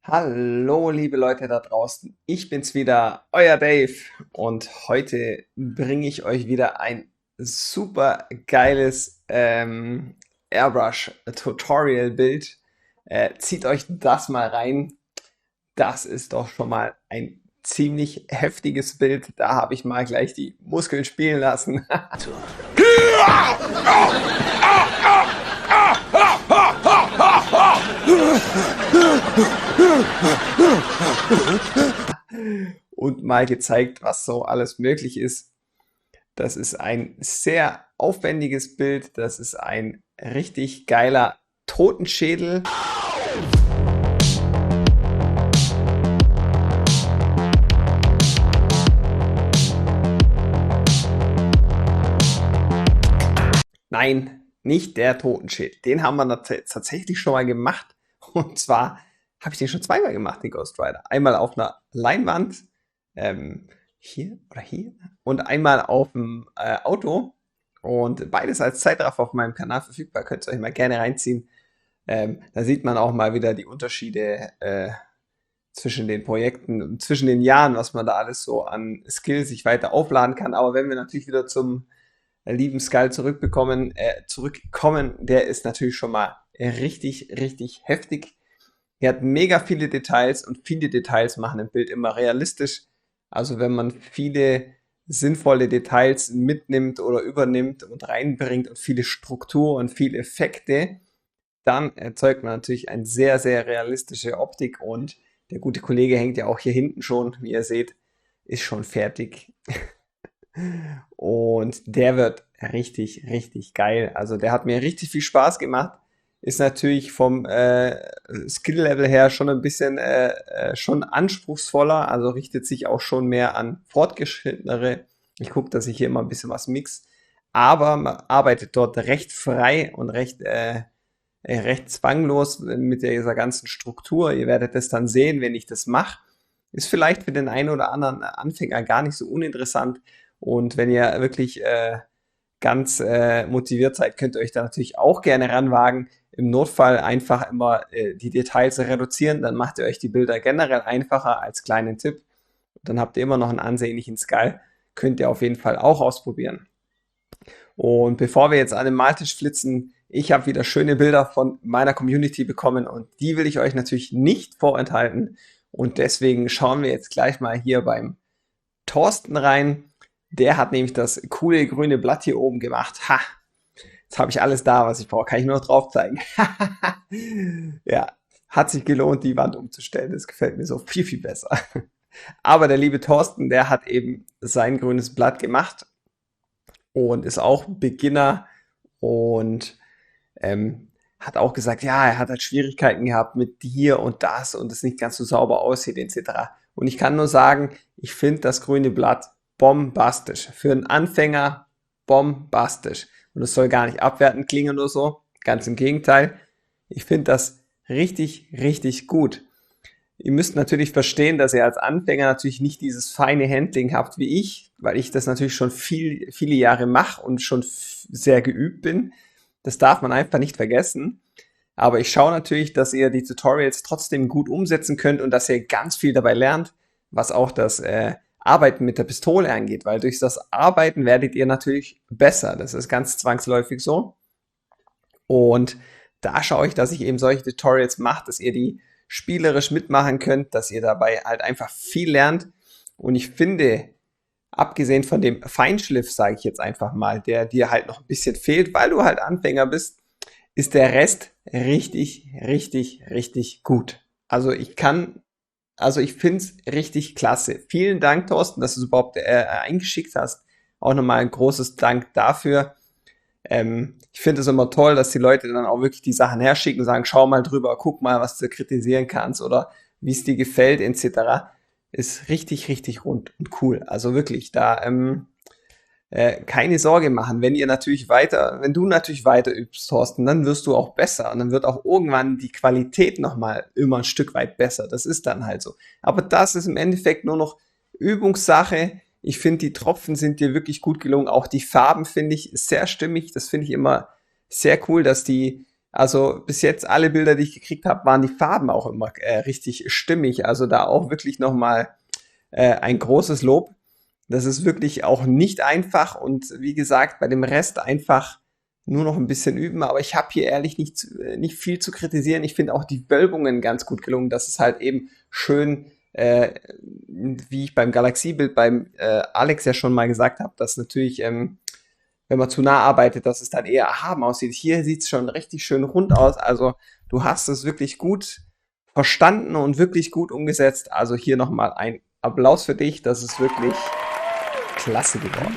Hallo, liebe Leute da draußen. Ich bin's wieder, euer Dave. Und heute bringe ich euch wieder ein super geiles Airbrush-Tutorial-Bild. Zieht euch das mal rein. Das ist doch schon mal ein ziemlich heftiges Bild. Da habe ich mal gleich die Muskeln spielen lassen. Und mal gezeigt, was so alles möglich ist. Das ist ein sehr aufwendiges Bild. Das ist ein richtig geiler Totenschädel. Nein, nicht der Totenschädel. Den haben wir tatsächlich schon mal gemacht. Und zwar habe ich den schon zweimal gemacht, den Ghost Rider. Einmal auf einer Leinwand, hier oder hier, und einmal auf dem Auto. Und beides als Zeitraffer auf meinem Kanal verfügbar. Könnt ihr euch mal gerne reinziehen. Da sieht man auch mal wieder die Unterschiede zwischen den Projekten und zwischen den Jahren, was man da alles so an Skills sich weiter aufladen kann. Aber wenn wir natürlich wieder zum lieben Skull zurückkommen, der ist natürlich schon mal richtig, richtig heftig. Er hat mega viele Details und viele Details machen ein Bild immer realistisch. Also wenn man viele sinnvolle Details mitnimmt oder übernimmt und reinbringt und viele Struktur und viele Effekte, dann erzeugt man natürlich eine sehr, sehr realistische Optik und der gute Kollege hängt ja auch hier hinten schon, wie ihr seht, ist schon fertig. Und der wird richtig, richtig geil. Also der hat mir richtig viel Spaß gemacht. Ist natürlich vom Skill-Level her schon ein bisschen schon anspruchsvoller, also richtet sich auch schon mehr an Fortgeschrittenere. Ich gucke, dass ich hier immer ein bisschen was mix. Aber man arbeitet dort recht frei und recht zwanglos mit dieser ganzen Struktur. Ihr werdet das dann sehen, wenn ich das mache. Ist vielleicht für den einen oder anderen Anfänger gar nicht so uninteressant. Und wenn ihr wirklich ganz motiviert seid, könnt ihr euch da natürlich auch gerne ranwagen. Im Notfall einfach immer die Details reduzieren, dann macht ihr euch die Bilder generell einfacher als kleinen Tipp. Dann habt ihr immer noch einen ansehnlichen Skull. Könnt ihr auf jeden Fall auch ausprobieren. Und bevor wir jetzt an den Maltisch flitzen, ich habe wieder schöne Bilder von meiner Community bekommen und die will ich euch natürlich nicht vorenthalten. Und deswegen schauen wir jetzt gleich mal hier beim Thorsten rein. Der hat nämlich das coole grüne Blatt hier oben gemacht. Ha! Jetzt habe ich alles da, was ich brauche. Kann ich nur noch drauf zeigen. Ja, hat sich gelohnt, die Wand umzustellen. Das gefällt mir so viel, viel besser. Aber der liebe Thorsten, der hat eben sein grünes Blatt gemacht und ist auch Beginner und hat auch gesagt, ja, er hat halt Schwierigkeiten gehabt mit hier und das und es nicht ganz so sauber aussieht etc. Und ich kann nur sagen, ich finde das grüne Blatt bombastisch. Für einen Anfänger bombastisch. Und es soll gar nicht abwertend klingen oder so. Ganz im Gegenteil. Ich finde das richtig, richtig gut. Ihr müsst natürlich verstehen, dass ihr als Anfänger natürlich nicht dieses feine Handling habt wie ich, weil ich das natürlich schon viele Jahre mache und schon sehr geübt bin. Das darf man einfach nicht vergessen. Aber ich schaue natürlich, dass ihr die Tutorials trotzdem gut umsetzen könnt und dass ihr ganz viel dabei lernt, was auch das Arbeiten mit der Pistole angeht, weil durch das Arbeiten werdet ihr natürlich besser. Das ist ganz zwangsläufig so. Und da schaue ich, dass ich eben solche Tutorials mache, dass ihr die spielerisch mitmachen könnt, dass ihr dabei halt einfach viel lernt. Und ich finde, abgesehen von dem Feinschliff, sage ich jetzt einfach mal, der dir halt noch ein bisschen fehlt, weil du halt Anfänger bist, ist der Rest richtig, richtig, richtig gut. Also ich finde es richtig klasse. Vielen Dank, Thorsten, dass du es überhaupt eingeschickt hast. Auch nochmal ein großes Dank dafür. Ich finde es immer toll, dass die Leute dann auch wirklich die Sachen herschicken und sagen, schau mal drüber, guck mal, was du kritisieren kannst oder wie es dir gefällt, etc. Ist richtig, richtig rund und cool. Also wirklich, da keine Sorge machen. Wenn du natürlich weiter übst, Thorsten, dann wirst du auch besser und dann wird auch irgendwann die Qualität nochmal immer ein Stück weit besser. Das ist dann halt so. Aber das ist im Endeffekt nur noch Übungssache. Ich finde, die Tropfen sind dir wirklich gut gelungen. Auch die Farben finde ich sehr stimmig. Das finde ich immer sehr cool, dass die Also bis jetzt alle Bilder, die ich gekriegt habe, waren die Farben auch immer richtig stimmig. Also da auch wirklich nochmal ein großes Lob. Das ist wirklich auch nicht einfach und wie gesagt, bei dem Rest einfach nur noch ein bisschen üben. Aber ich habe hier ehrlich nicht viel zu kritisieren. Ich finde auch die Wölbungen ganz gut gelungen. Das ist halt eben schön, wie ich beim Galaxiebild beim Alex ja schon mal gesagt habe, dass natürlich, wenn man zu nah arbeitet, dass es dann eher erhaben aussieht. Hier sieht es schon richtig schön rund aus. Also du hast es wirklich gut verstanden und wirklich gut umgesetzt. Also hier nochmal ein Applaus für dich. Das ist wirklich klasse geworden.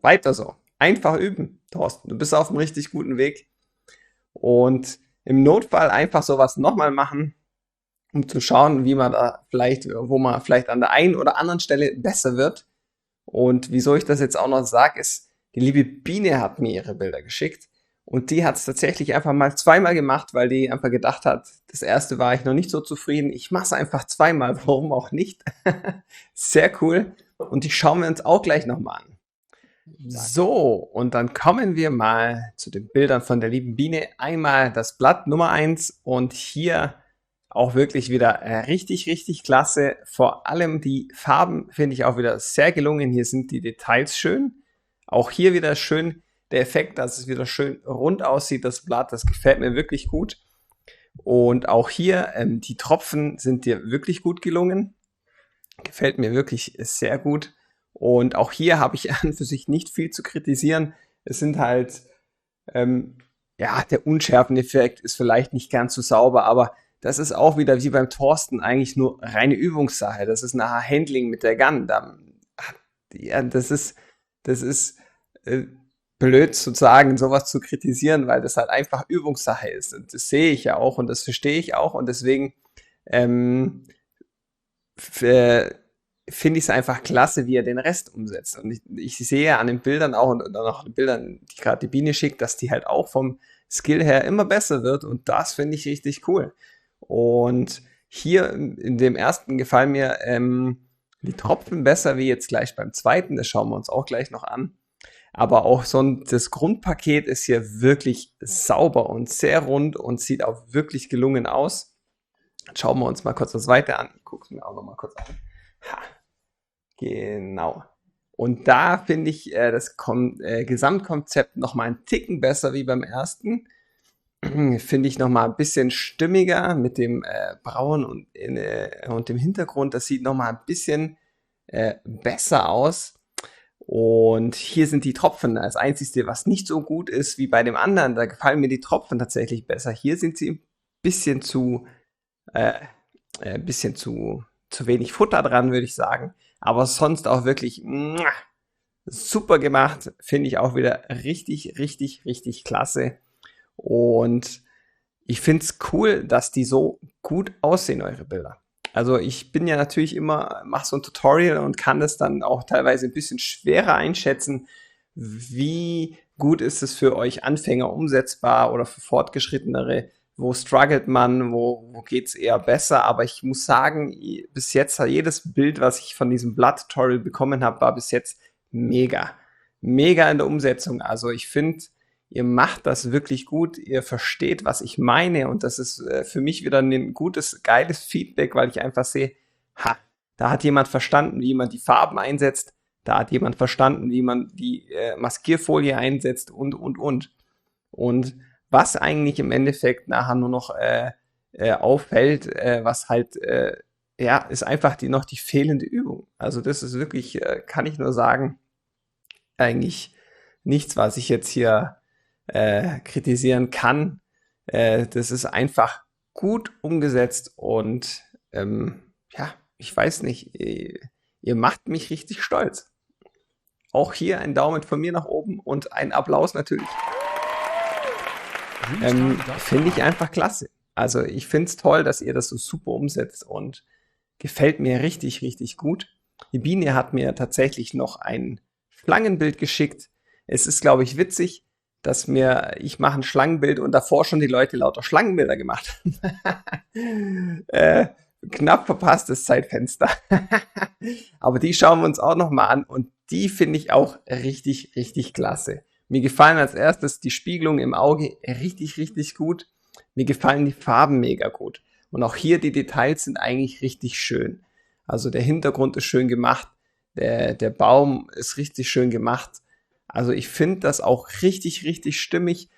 Weiter so. Einfach üben, Thorsten. Du bist auf einem richtig guten Weg. Und im Notfall einfach sowas nochmal machen, um zu schauen, wie man da vielleicht, wo man vielleicht an der einen oder anderen Stelle besser wird. Und wieso ich das jetzt auch noch sage, ist, die liebe Biene hat mir ihre Bilder geschickt. Und die hat es tatsächlich einfach mal zweimal gemacht, weil die einfach gedacht hat, das erste war ich noch nicht so zufrieden. Ich mache es einfach zweimal, warum auch nicht. Sehr cool. Und die schauen wir uns auch gleich nochmal an. So, und dann kommen wir mal zu den Bildern von der lieben Biene. Einmal das Blatt Nummer 1 und hier auch wirklich wieder richtig, richtig klasse. Vor allem die Farben finde ich auch wieder sehr gelungen. Hier sind die Details schön. Auch hier wieder schön der Effekt, dass es wieder schön rund aussieht, das Blatt. Das gefällt mir wirklich gut. Und auch hier, die Tropfen sind dir wirklich gut gelungen. Gefällt mir wirklich sehr gut. Und auch hier habe ich an für sich nicht viel zu kritisieren. Es sind halt, ja, der Unschärfeneffekt ist vielleicht nicht ganz so sauber, aber das ist auch wieder wie beim Thorsten eigentlich nur reine Übungssache. Das ist nachher Handling mit der Gun. Ja, das ist äh, blöd zu sagen, sowas zu kritisieren, weil das halt einfach Übungssache ist. Und das sehe ich ja auch und das verstehe ich auch und deswegen ähm, finde ich es einfach klasse, wie er den Rest umsetzt. Und ich sehe an den Bildern auch und dann auch den Bildern, die gerade die Biene schickt, dass die halt auch vom Skill her immer besser wird und das finde ich richtig cool. Und hier in dem ersten gefallen mir die Tropfen besser wie jetzt gleich beim zweiten. Das schauen wir uns auch gleich noch an. Aber auch das Grundpaket ist hier wirklich sauber und sehr rund und sieht auch wirklich gelungen aus. Schauen wir uns mal kurz das zweite an. Ich gucke es mir auch noch mal kurz an. Ha, genau. Und da finde ich das Gesamtkonzept noch mal einen Ticken besser wie beim ersten. Finde ich noch mal ein bisschen stimmiger mit dem Braun und dem Hintergrund. Das sieht noch mal ein bisschen besser aus. Und hier sind die Tropfen das Einzige, was nicht so gut ist wie bei dem anderen. Da gefallen mir die Tropfen tatsächlich besser. Hier sind sie ein bisschen äh, zu wenig Futter dran, würde ich sagen. Aber sonst auch wirklich super gemacht. Finde ich auch wieder richtig, richtig, richtig klasse. Und ich finde es cool, dass die so gut aussehen, eure Bilder. Also ich bin ja natürlich immer, mache so ein Tutorial und kann das dann auch teilweise ein bisschen schwerer einschätzen. Wie gut ist es für euch Anfänger umsetzbar oder für Fortgeschrittenere? Wo struggelt man? Wo geht's eher besser? Aber ich muss sagen, bis jetzt hat jedes Bild, was ich von diesem Blatt-Tutorial bekommen habe, war bis jetzt mega. Mega in der Umsetzung. Also ich finde, ihr macht das wirklich gut, ihr versteht, was ich meine und das ist für mich wieder ein gutes, geiles Feedback, weil ich einfach sehe, ha, da hat jemand verstanden, wie man die Farben einsetzt, da hat jemand verstanden, wie man die Maskierfolie einsetzt und. Und was eigentlich im Endeffekt nachher nur noch auffällt, was halt, ja, ist einfach noch die fehlende Übung. Also das ist wirklich, kann ich nur sagen, eigentlich nichts, was ich jetzt hier kritisieren kann. Das ist einfach gut umgesetzt und ja, ich weiß nicht, ihr macht mich richtig stolz. Auch hier ein Daumen von mir nach oben und ein Applaus natürlich. Finde ich einfach klasse. Also ich finde es toll, dass ihr das so super umsetzt und gefällt mir richtig, richtig gut. Die Biene hat mir tatsächlich noch ein Schlangenbild geschickt. Es ist, glaube ich, witzig, dass ich mache ein Schlangenbild und davor schon die Leute lauter Schlangenbilder gemacht haben. Knapp verpasstes Zeitfenster. Aber die schauen wir uns auch noch mal an und die finde ich auch richtig, richtig klasse. Mir gefallen als erstes die Spiegelung im Auge richtig, richtig gut. Mir gefallen die Farben mega gut. Und auch hier die Details sind eigentlich richtig schön. Also der Hintergrund ist schön gemacht, der Baum ist richtig schön gemacht. Also ich finde das auch richtig, richtig stimmig.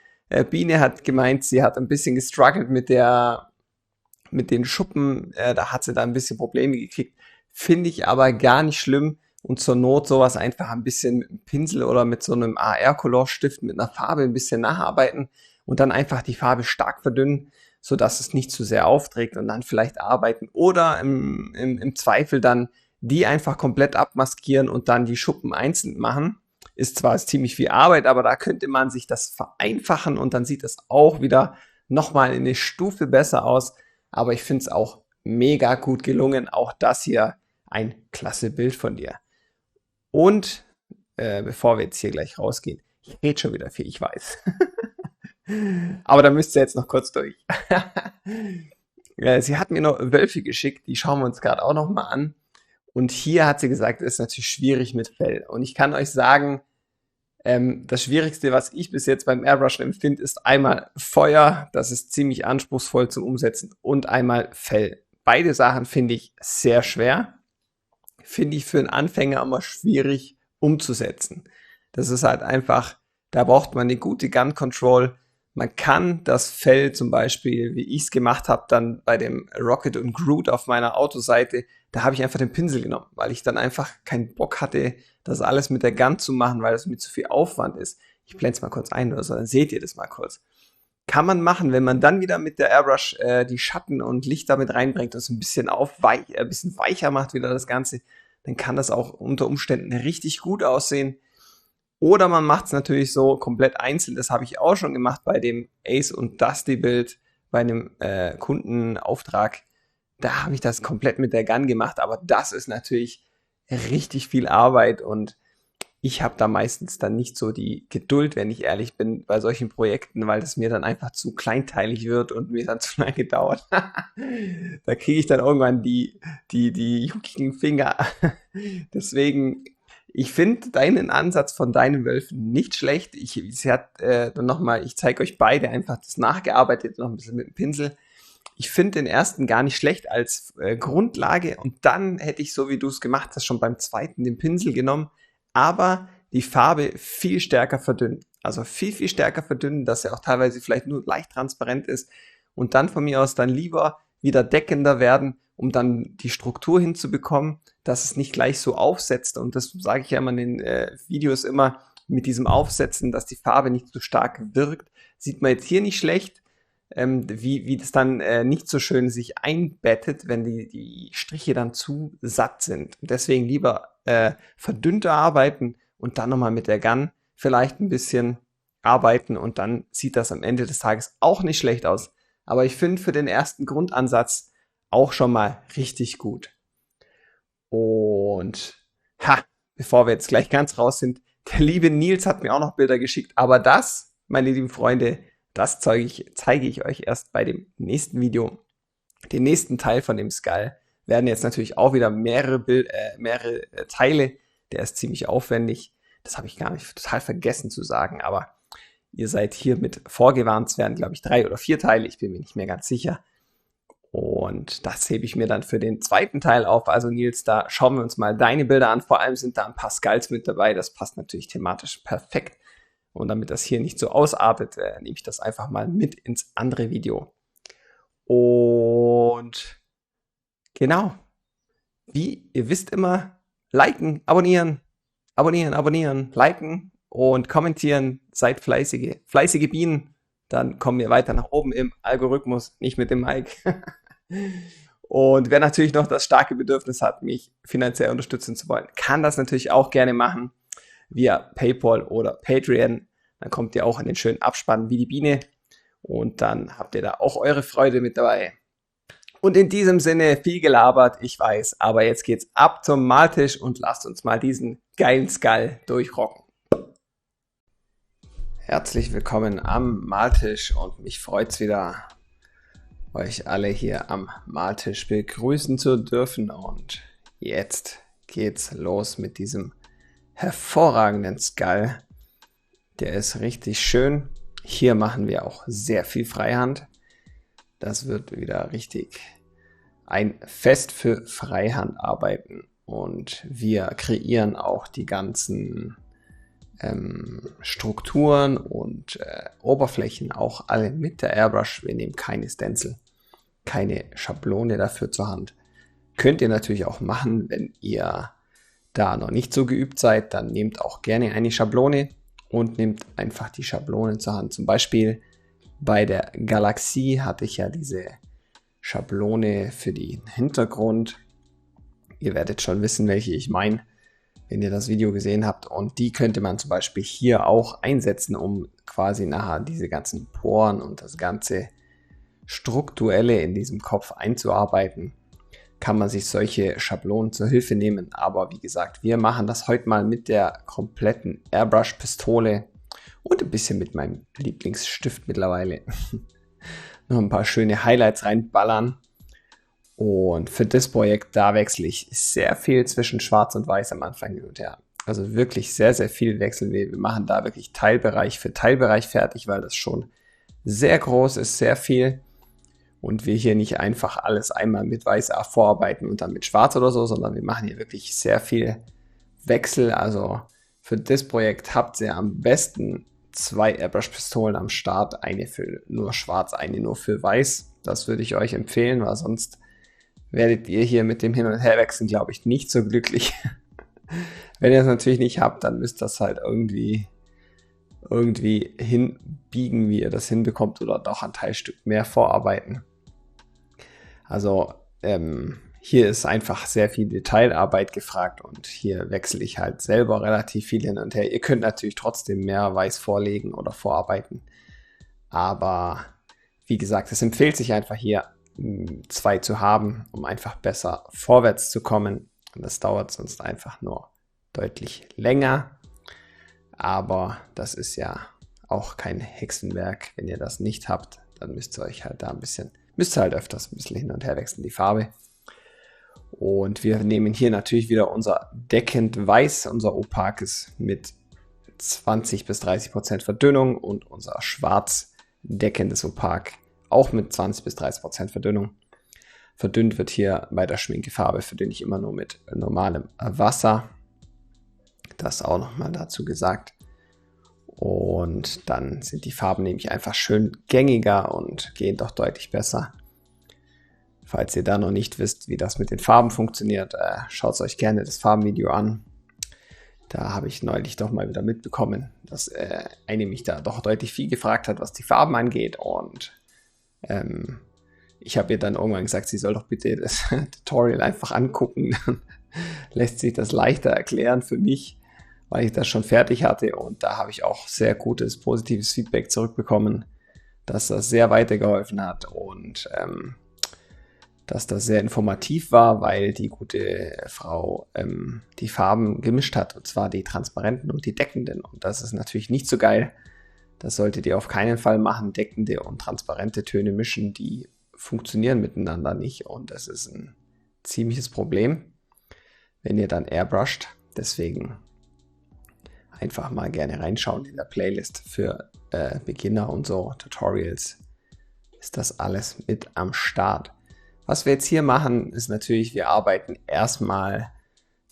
Biene hat gemeint, sie hat ein bisschen gestruggelt mit den Schuppen, da hat sie da ein bisschen Probleme gekriegt. Finde ich aber gar nicht schlimm. Und zur Not sowas einfach ein bisschen mit einem Pinsel oder mit so einem AR-Color-Stift mit einer Farbe ein bisschen nacharbeiten und dann einfach die Farbe stark verdünnen, sodass es nicht zu sehr aufträgt und dann vielleicht arbeiten. Oder im Zweifel dann die einfach komplett abmaskieren und dann die Schuppen einzeln machen. Ist zwar ziemlich viel Arbeit, aber da könnte man sich das vereinfachen und dann sieht es auch wieder nochmal eine Stufe besser aus. Aber ich finde es auch mega gut gelungen. Auch das hier ein klasse Bild von dir. Und bevor wir jetzt hier gleich rausgehen, ich rede schon wieder viel, ich weiß. Aber da müsst ihr jetzt noch kurz durch. Sie hat mir noch Wölfe geschickt, die schauen wir uns gerade auch noch mal an. Und hier hat sie gesagt, es ist natürlich schwierig mit Fell. Und ich kann euch sagen, das Schwierigste, was ich bis jetzt beim Airbrushen empfinde, ist einmal Feuer, das ist ziemlich anspruchsvoll zum Umsetzen, und einmal Fell. Beide Sachen finde ich sehr schwer. Finde ich für einen Anfänger immer schwierig umzusetzen. Das ist halt einfach, da braucht man eine gute Gun Control. Man kann das Fell zum Beispiel, wie ich es gemacht habe, dann bei dem Rocket und Groot auf meiner Autoseite, da habe ich einfach den Pinsel genommen, weil ich dann einfach keinen Bock hatte, das alles mit der Gun zu machen, weil das mir zu viel Aufwand ist. Ich blende es mal kurz ein oder so, dann seht ihr das mal kurz. Kann man machen, wenn man dann wieder mit der Airbrush die Schatten und Lichter mit reinbringt und es ein bisschen ein bisschen weicher macht wieder das Ganze, dann kann das auch unter Umständen richtig gut aussehen. Oder man macht es natürlich so komplett einzeln. Das habe ich auch schon gemacht bei dem Ace und Dusty Bild, bei einem Kundenauftrag. Da habe ich das komplett mit der Gun gemacht, aber das ist natürlich richtig viel Arbeit und ich habe da meistens dann nicht so die Geduld, wenn ich ehrlich bin, bei solchen Projekten, weil das mir dann einfach zu kleinteilig wird und mir dann zu lange dauert. Da kriege ich dann irgendwann die juckigen Finger. Deswegen, ich finde deinen Ansatz von deinen Wölfen nicht schlecht. Dann nochmal, ich zeige euch beide einfach das nachgearbeitet, noch ein bisschen mit dem Pinsel. Ich finde den ersten gar nicht schlecht als Grundlage und dann hätte ich, so wie du es gemacht hast, schon beim zweiten den Pinsel genommen, aber die Farbe viel stärker verdünnen. Also viel, viel stärker verdünnen, dass er auch teilweise vielleicht nur leicht transparent ist und dann von mir aus dann lieber wieder deckender werden, um dann die Struktur hinzubekommen, dass es nicht gleich so aufsetzt. Und das sage ich ja immer in den Videos immer mit diesem Aufsetzen, dass die Farbe nicht so stark wirkt. Sieht man jetzt hier nicht schlecht, wie das dann nicht so schön sich einbettet, wenn die Striche dann zu satt sind. Deswegen lieber verdünnter arbeiten und dann nochmal mit der Gun vielleicht ein bisschen arbeiten und dann sieht das am Ende des Tages auch nicht schlecht aus. Aber ich finde für den ersten Grundansatz auch schon mal richtig gut. Und bevor wir jetzt gleich ganz raus sind, der liebe Nils hat mir auch noch Bilder geschickt, aber das, meine lieben Freunde, das zeige ich euch erst bei dem nächsten Video. Den nächsten Teil von dem Skull werden jetzt natürlich auch wieder mehrere Teile. Der ist ziemlich aufwendig. Das habe ich gar nicht total vergessen zu sagen, aber ihr seid hiermit vorgewarnt. Es werden, glaube ich, 3 oder 4 Teile. Ich bin mir nicht mehr ganz sicher. Und das hebe ich mir dann für den zweiten Teil auf. Also Nils, da schauen wir uns mal deine Bilder an. Vor allem sind da ein paar Skulls mit dabei. Das passt natürlich thematisch perfekt. Und damit das hier nicht so ausartet, nehme ich das einfach mal mit ins andere Video. Und genau, wie ihr wisst immer, liken, abonnieren, liken und kommentieren. Seid fleißige Bienen. Dann kommen wir weiter nach oben im Algorithmus, nicht mit dem Mike. Und wer natürlich noch das starke Bedürfnis hat, mich finanziell unterstützen zu wollen, kann das natürlich auch gerne machen via PayPal oder Patreon. Dann kommt ihr auch in den schönen Abspann wie die Biene und dann habt ihr da auch eure Freude mit dabei. Und in diesem Sinne, viel gelabert, ich weiß, aber jetzt geht's ab zum Maltisch und lasst uns mal diesen geilen Skull durchrocken. Herzlich willkommen am Maltisch und mich freut's wieder, euch alle hier am Maltisch begrüßen zu dürfen. Und jetzt geht's los mit diesem hervorragenden Skull. Der ist richtig schön. Hier machen wir auch sehr viel Freihand. Das wird wieder richtig ein Fest für Freihandarbeiten. Und wir kreieren auch die ganzen Strukturen und Oberflächen auch alle mit der Airbrush. Wir nehmen keine Stencil, keine Schablone dafür zur Hand. Könnt ihr natürlich auch machen, wenn ihr da noch nicht so geübt seid, dann nehmt auch gerne eine Schablone und nehmt einfach die Schablonen zur Hand. Zum Beispiel bei der Galaxie hatte ich ja diese Schablone für den Hintergrund. Ihr werdet schon wissen, welche ich meine, wenn ihr das Video gesehen habt. Und die könnte man zum Beispiel hier auch einsetzen, um quasi nachher diese ganzen Poren und das ganze Strukturelle in diesem Kopf einzuarbeiten. Kann man sich solche Schablonen zur Hilfe nehmen. Aber wie gesagt, wir machen das heute mal mit der kompletten Airbrush-Pistole und ein bisschen mit meinem Lieblingsstift mittlerweile. Noch ein paar schöne Highlights reinballern. Und für das Projekt, da wechsle ich sehr viel zwischen Schwarz und Weiß am Anfang hin und her. Also wirklich sehr, sehr viel wechseln wir. Wir machen da wirklich Teilbereich für Teilbereich fertig, weil das schon sehr groß ist, sehr viel. Und wir hier nicht einfach alles einmal mit Weiß vorarbeiten und dann mit Schwarz oder so, sondern wir machen hier wirklich sehr viel Wechsel. Also für das Projekt habt ihr am besten 2 Airbrush-Pistolen am Start. Eine für nur Schwarz, eine nur für Weiß. Das würde ich euch empfehlen, weil sonst werdet ihr hier mit dem Hin- und Herwechseln, glaube ich, nicht so glücklich. Wenn ihr es natürlich nicht habt, dann müsst ihr das halt irgendwie hinbiegen, wie ihr das hinbekommt oder doch ein Teilstück mehr vorarbeiten. Also hier ist einfach sehr viel Detailarbeit gefragt und hier wechsle ich halt selber relativ viel hin und her. Ihr könnt natürlich trotzdem mehr Weiß vorlegen oder vorarbeiten, aber wie gesagt, es empfiehlt sich einfach hier 2 zu haben, um einfach besser vorwärts zu kommen. Und das dauert sonst einfach nur deutlich länger. Aber das ist ja auch kein Hexenwerk. Wenn ihr das nicht habt, dann müsst ihr euch halt da müsst ihr halt öfters ein bisschen hin und her wechseln, die Farbe. Und wir nehmen hier natürlich wieder unser deckend Weiß, unser opakes mit 20 bis 30% Verdünnung und unser schwarz deckendes Opak auch mit 20 bis 30% Verdünnung. Verdünnt wird hier bei der Schminkefarbe, verdünne ich immer nur mit normalem Wasser. Das auch nochmal dazu gesagt. Und dann sind die Farben nämlich einfach schön gängiger und gehen doch deutlich besser. Falls ihr da noch nicht wisst, wie das mit den Farben funktioniert, schaut euch gerne das Farbenvideo an. Da habe ich neulich doch mal wieder mitbekommen, dass eine mich da doch deutlich viel gefragt hat, was die Farben angeht. Und ich habe ihr dann irgendwann gesagt, sie soll doch bitte das Tutorial einfach angucken. Dann lässt sich das leichter erklären für mich, weil ich das schon fertig hatte. Und da habe ich auch sehr gutes, positives Feedback zurückbekommen, dass das sehr weitergeholfen hat und dass das sehr informativ war, weil die gute Frau die Farben gemischt hat, und zwar die transparenten und die deckenden. Und das ist natürlich nicht so geil. Das solltet ihr auf keinen Fall machen. Deckende und transparente Töne mischen, die funktionieren miteinander nicht. Und das ist ein ziemliches Problem, wenn ihr dann airbrusht. Deswegen einfach mal gerne reinschauen in der Playlist für Beginner und so, Tutorials. Ist das alles mit am Start. Was wir jetzt hier machen, ist natürlich, wir arbeiten erstmal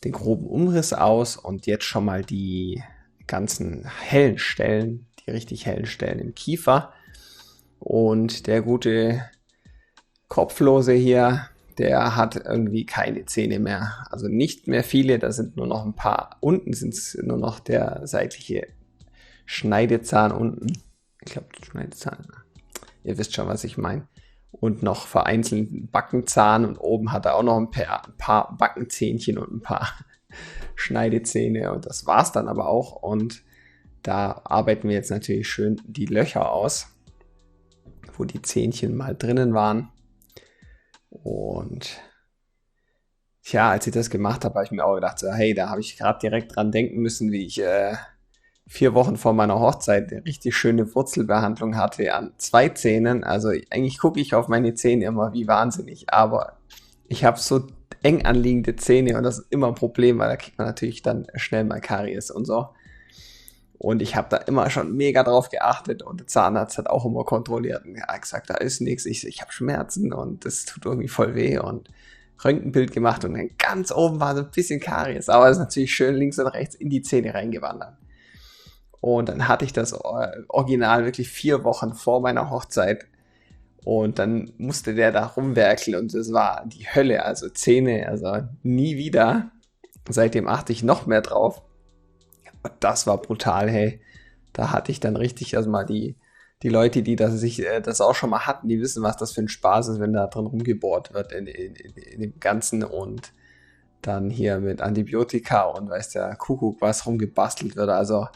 den groben Umriss aus und jetzt schon mal die ganzen hellen Stellen, die richtig hellen Stellen im Kiefer. Und der gute Kopflose hier, der hat irgendwie keine Zähne mehr. Also nicht mehr viele, da sind nur noch ein paar. Unten sind es nur noch der seitliche Schneidezahn unten. Ich glaube, Schneidezahn. Ihr wisst schon, was ich meine. Und noch vereinzelten Backenzahn und oben hat er auch noch ein paar Backenzähnchen und ein paar Schneidezähne und das war's dann aber auch. Und da arbeiten wir jetzt natürlich schön die Löcher aus, wo die Zähnchen mal drinnen waren. Und tja, als ich das gemacht habe, habe ich mir auch gedacht, so, hey, da habe ich gerade direkt dran denken müssen, wie ich 4 Wochen vor meiner Hochzeit eine richtig schöne Wurzelbehandlung hatte an 2 Zähnen. Also eigentlich gucke ich auf meine Zähne immer wie wahnsinnig, aber ich habe so eng anliegende Zähne und das ist immer ein Problem, weil da kriegt man natürlich dann schnell mal Karies und so. Und ich habe da immer schon mega drauf geachtet und der Zahnarzt hat auch immer kontrolliert und hat gesagt, da ist nichts, ich habe Schmerzen und das tut irgendwie voll weh und Röntgenbild gemacht und dann ganz oben war so ein bisschen Karies, aber es ist natürlich schön links und rechts in die Zähne reingewandert. Und dann hatte ich das Original wirklich 4 Wochen vor meiner Hochzeit und dann musste der da rumwerkeln und das war die Hölle, also Zähne, also nie wieder. Seitdem achte ich noch mehr drauf. Das war brutal, hey. Da hatte ich dann richtig erstmal die Leute, die das auch schon mal hatten, die wissen, was das für ein Spaß ist, wenn da drin rumgebohrt wird in dem Ganzen und dann hier mit Antibiotika und weiß der Kuckuck was rumgebastelt wird. Also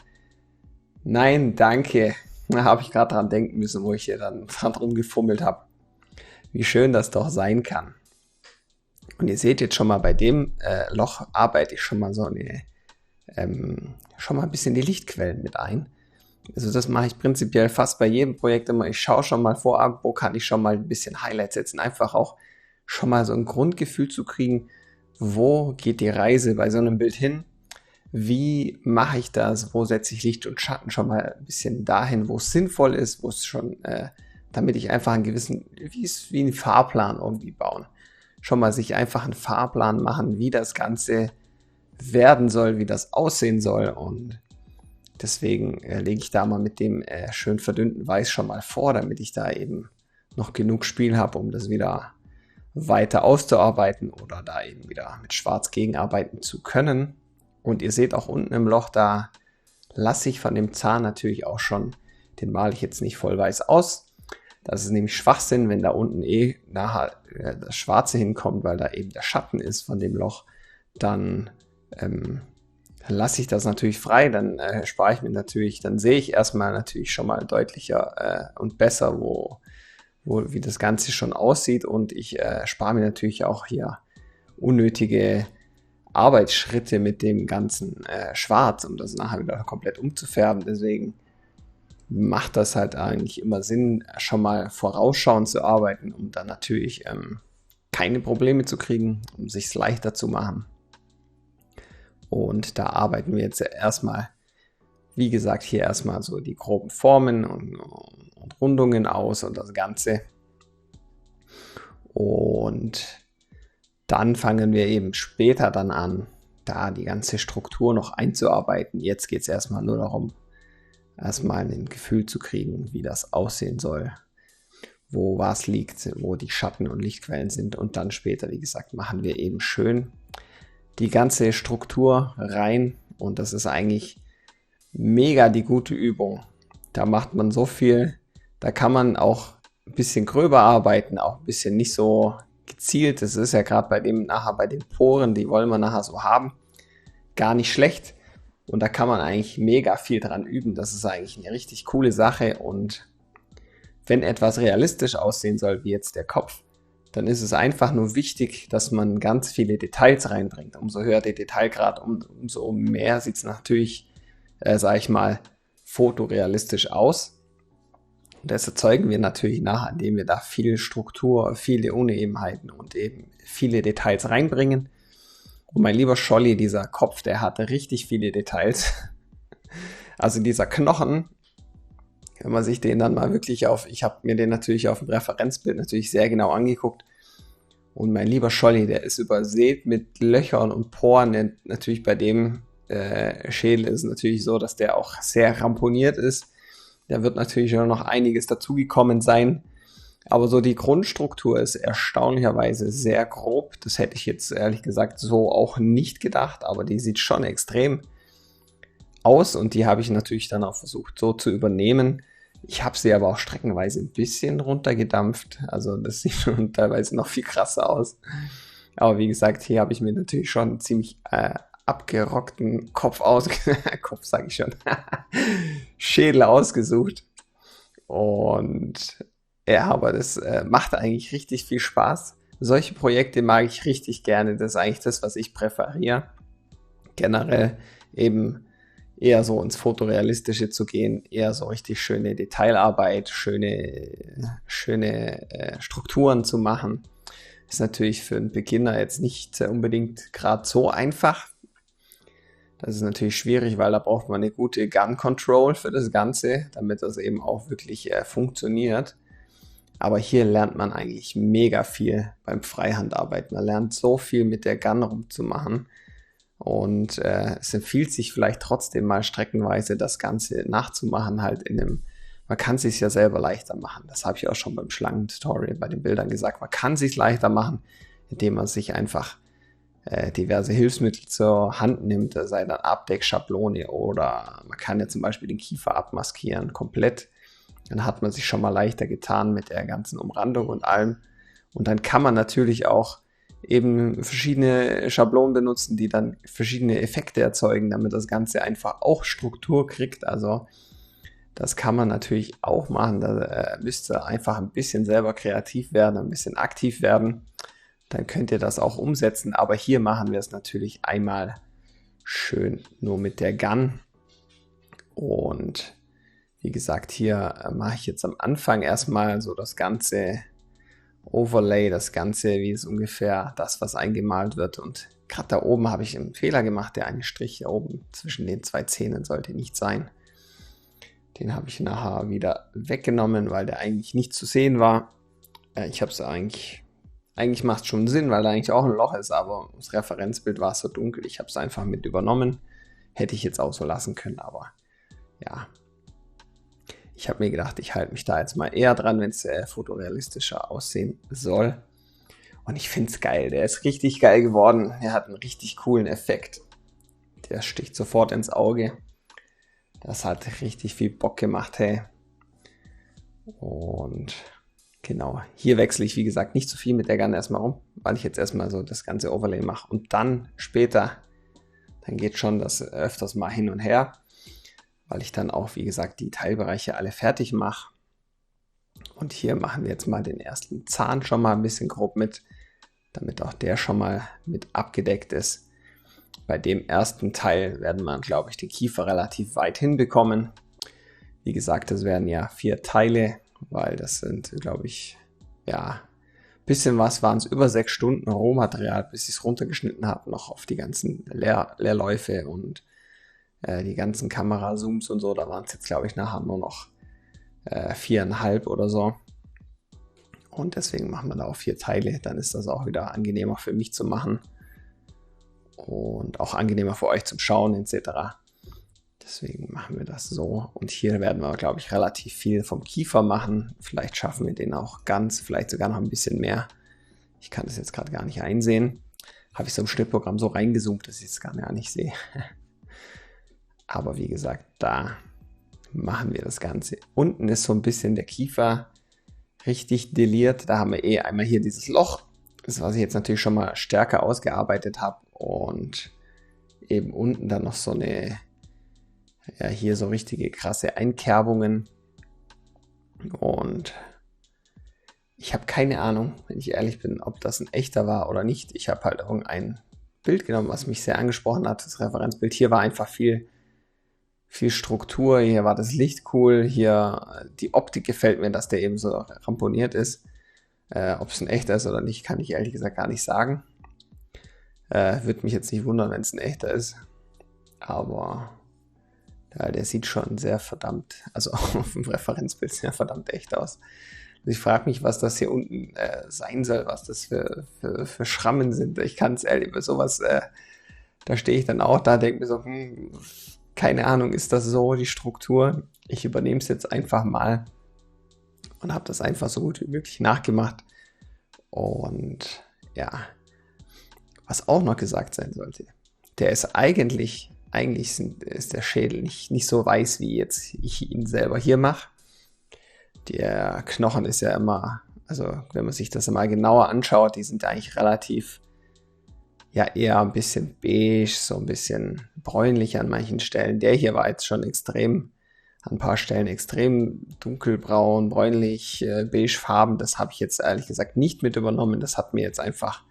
nein, danke. Da habe ich gerade dran denken müssen, wo ich hier dann dran rumgefummelt habe. Wie schön das doch sein kann. Und ihr seht jetzt schon mal, bei dem Loch arbeite ich schon mal schon mal ein bisschen die Lichtquellen mit ein. Also das mache ich prinzipiell fast bei jedem Projekt immer. Ich schaue schon mal vorab, wo kann ich schon mal ein bisschen Highlights setzen. Einfach auch schon mal so ein Grundgefühl zu kriegen, wo geht die Reise bei so einem Bild hin? Wie mache ich das? Wo setze ich Licht und Schatten schon mal ein bisschen dahin, wo es sinnvoll ist, wo es schon, damit ich einfach einen gewissen, wie einen Fahrplan irgendwie bauen. Schon mal sich einfach einen Fahrplan machen, wie das Ganze werden soll, wie das aussehen soll und deswegen lege ich da mal mit dem schön verdünnten Weiß schon mal vor, damit ich da eben noch genug Spiel habe, um das wieder weiter auszuarbeiten oder da eben wieder mit Schwarz gegenarbeiten zu können. Und ihr seht auch unten im Loch, da lasse ich von dem Zahn natürlich auch schon, den male ich jetzt nicht voll weiß aus. Das ist nämlich Schwachsinn, wenn da unten nachher das Schwarze hinkommt, weil da eben der Schatten ist von dem Loch, dann lasse ich das natürlich frei, dann spare ich mir natürlich, dann sehe ich erstmal natürlich schon mal deutlicher und besser, wie das Ganze schon aussieht und ich spare mir natürlich auch hier unnötige Arbeitsschritte mit dem ganzen Schwarz, um das nachher wieder komplett umzufärben. Deswegen macht das halt eigentlich immer Sinn, schon mal vorausschauend zu arbeiten, um dann natürlich keine Probleme zu kriegen, um sich es leichter zu machen. Und da arbeiten wir jetzt erstmal, wie gesagt, hier erstmal so die groben Formen und Rundungen aus und das Ganze. Und dann fangen wir eben später dann an, da die ganze Struktur noch einzuarbeiten. Jetzt geht es erstmal nur darum, erstmal ein Gefühl zu kriegen, wie das aussehen soll, wo was liegt, wo die Schatten und Lichtquellen sind. Und dann später, wie gesagt, machen wir eben schön die ganze Struktur rein und das ist eigentlich mega die gute Übung. Da macht man so viel, da kann man auch ein bisschen gröber arbeiten, auch ein bisschen nicht so gezielt. Das ist ja gerade bei den Poren, die wollen wir nachher so haben, gar nicht schlecht. Und da kann man eigentlich mega viel dran üben. Das ist eigentlich eine richtig coole Sache und wenn etwas realistisch aussehen soll, wie jetzt der Kopf, dann ist es einfach nur wichtig, dass man ganz viele Details reinbringt. Umso höher der Detailgrad, umso mehr sieht es natürlich, sage ich mal, fotorealistisch aus. Und das erzeugen wir natürlich nachher, indem wir da viel Struktur, viele Unebenheiten und eben viele Details reinbringen. Und mein lieber Scholli, dieser Kopf, der hatte richtig viele Details. Also dieser Knochen, wenn man sich den dann mal wirklich ich habe mir den natürlich auf dem Referenzbild natürlich sehr genau angeguckt und mein lieber Scholli, der ist übersät mit Löchern und Poren. Natürlich bei dem Schädel ist es natürlich so, dass der auch sehr ramponiert ist. Da wird natürlich noch einiges dazugekommen sein, aber so die Grundstruktur ist erstaunlicherweise sehr grob. Das hätte ich jetzt ehrlich gesagt so auch nicht gedacht, aber die sieht schon extrem aus und die habe ich natürlich dann auch versucht so zu übernehmen. Ich habe sie aber auch streckenweise ein bisschen runtergedampft, also das sieht schon teilweise noch viel krasser aus. Aber wie gesagt, hier habe ich mir natürlich schon einen ziemlich abgerockten Kopf sage ich schon, Schädel ausgesucht. Und ja, aber das macht eigentlich richtig viel Spaß. Solche Projekte mag ich richtig gerne. Das ist eigentlich das, was ich präferiere. Generell eben eher so ins Fotorealistische zu gehen, eher so richtig schöne Detailarbeit, schöne Strukturen zu machen. Ist natürlich für einen Beginner jetzt nicht unbedingt gerade so einfach. Das ist natürlich schwierig, weil da braucht man eine gute Gun Control für das Ganze, damit das eben auch wirklich funktioniert. Aber hier lernt man eigentlich mega viel beim Freihandarbeiten. Man lernt so viel mit der Gun rumzumachen. Und es empfiehlt sich vielleicht trotzdem mal streckenweise das Ganze nachzumachen, halt man kann es sich ja selber leichter machen. Das habe ich auch schon beim Schlangentutorial bei den Bildern gesagt. Man kann es sich leichter machen, indem man sich einfach diverse Hilfsmittel zur Hand nimmt, sei dann Abdeckschablone oder man kann ja zum Beispiel den Kiefer abmaskieren komplett. Dann hat man sich schon mal leichter getan mit der ganzen Umrandung und allem. Und dann kann man natürlich auch eben verschiedene Schablonen benutzen, die dann verschiedene Effekte erzeugen, damit das Ganze einfach auch Struktur kriegt. Also das kann man natürlich auch machen. Da müsst ihr einfach ein bisschen selber kreativ werden, ein bisschen aktiv werden. Dann könnt ihr das auch umsetzen. Aber hier machen wir es natürlich einmal schön nur mit der Gun. Und wie gesagt, hier mache ich jetzt am Anfang erstmal so das ganze Overlay, das Ganze, wie es ungefähr das, was eingemalt wird. Und gerade da oben habe ich einen Fehler gemacht. Der eine Strich hier oben zwischen den zwei Zähnen sollte nicht sein. Den habe ich nachher wieder weggenommen, weil der eigentlich nicht zu sehen war. Ich habe es eigentlich macht es schon Sinn, weil da eigentlich auch ein Loch ist, aber das Referenzbild war so dunkel. Ich habe es einfach mit übernommen. Hätte ich jetzt auch so lassen können, aber ja. Ich habe mir gedacht, ich halte mich da jetzt mal eher dran, wenn es fotorealistischer aussehen soll. Und ich finde es geil. Der ist richtig geil geworden. Er hat einen richtig coolen Effekt. Der sticht sofort ins Auge. Das hat richtig viel Bock gemacht, hey. Und genau, hier wechsle ich, wie gesagt, nicht so viel mit der Gun erstmal rum, weil ich jetzt erstmal so das ganze Overlay mache. Und dann später, dann geht schon das öfters mal hin und her, weil ich dann auch, wie gesagt, die Teilbereiche alle fertig mache. Und hier machen wir jetzt mal den ersten Zahn schon mal ein bisschen grob mit, damit auch der schon mal mit abgedeckt ist. Bei dem ersten Teil werden wir, glaube ich, den Kiefer relativ weit hinbekommen. Wie gesagt, das werden ja 4 Teile, weil das sind, glaube ich, ja, bisschen was waren es, über 6 Stunden Rohmaterial, bis ich es runtergeschnitten habe, noch auf die ganzen Leerläufe und die ganzen Kamerazooms und so. Da waren es jetzt, glaube ich, nachher nur noch 4,5 oder so. Und deswegen machen wir da auch 4 Teile. Dann ist das auch wieder angenehmer für mich zu machen. Und auch angenehmer für euch zum Schauen etc. Deswegen machen wir das so. Und hier werden wir, glaube ich, relativ viel vom Kiefer machen. Vielleicht schaffen wir den auch ganz, vielleicht sogar noch ein bisschen mehr. Ich kann das jetzt gerade gar nicht einsehen. Habe ich so im Schnittprogramm so reingezoomt, dass ich es gar nicht sehe. Aber wie gesagt, da machen wir das Ganze. Unten ist so ein bisschen der Kiefer richtig deliert. Da haben wir einmal hier dieses Loch. Das, was ich jetzt natürlich schon mal stärker ausgearbeitet habe. Und eben unten dann noch so eine, ja, hier so richtige krasse Einkerbungen. Und ich habe keine Ahnung, wenn ich ehrlich bin, ob das ein echter war oder nicht. Ich habe halt irgendein Bild genommen, was mich sehr angesprochen hat. Das Referenzbild hier war einfach viel Struktur. Hier war das Licht cool. Hier die Optik gefällt mir, dass der eben so ramponiert ist. Ob es ein echter ist oder nicht, kann ich ehrlich gesagt gar nicht sagen. Würde mich jetzt nicht wundern, wenn es ein echter ist. Aber ja, der sieht schon sehr verdammt, also auf dem Referenzbild sehr verdammt echt aus. Also ich frage mich, was das hier unten sein soll, was das für Schrammen sind. Ich kann es ehrlich, bei sowas, da stehe ich dann auch da, denke mir so, keine Ahnung, ist das so die Struktur? Ich übernehme es jetzt einfach mal und habe das einfach so gut wie möglich nachgemacht. Und ja, was auch noch gesagt sein sollte, der ist eigentlich ist der Schädel nicht so weiß, wie jetzt ich ihn selber hier mache. Der Knochen ist ja immer, also wenn man sich das mal genauer anschaut, die sind eigentlich relativ, ja, eher ein bisschen beige, so ein bisschen bräunlich an manchen Stellen. Der hier war jetzt schon extrem, an ein paar Stellen extrem dunkelbraun, bräunlich, beigefarben. Das habe ich jetzt ehrlich gesagt nicht mit übernommen. Das hat mir jetzt einfach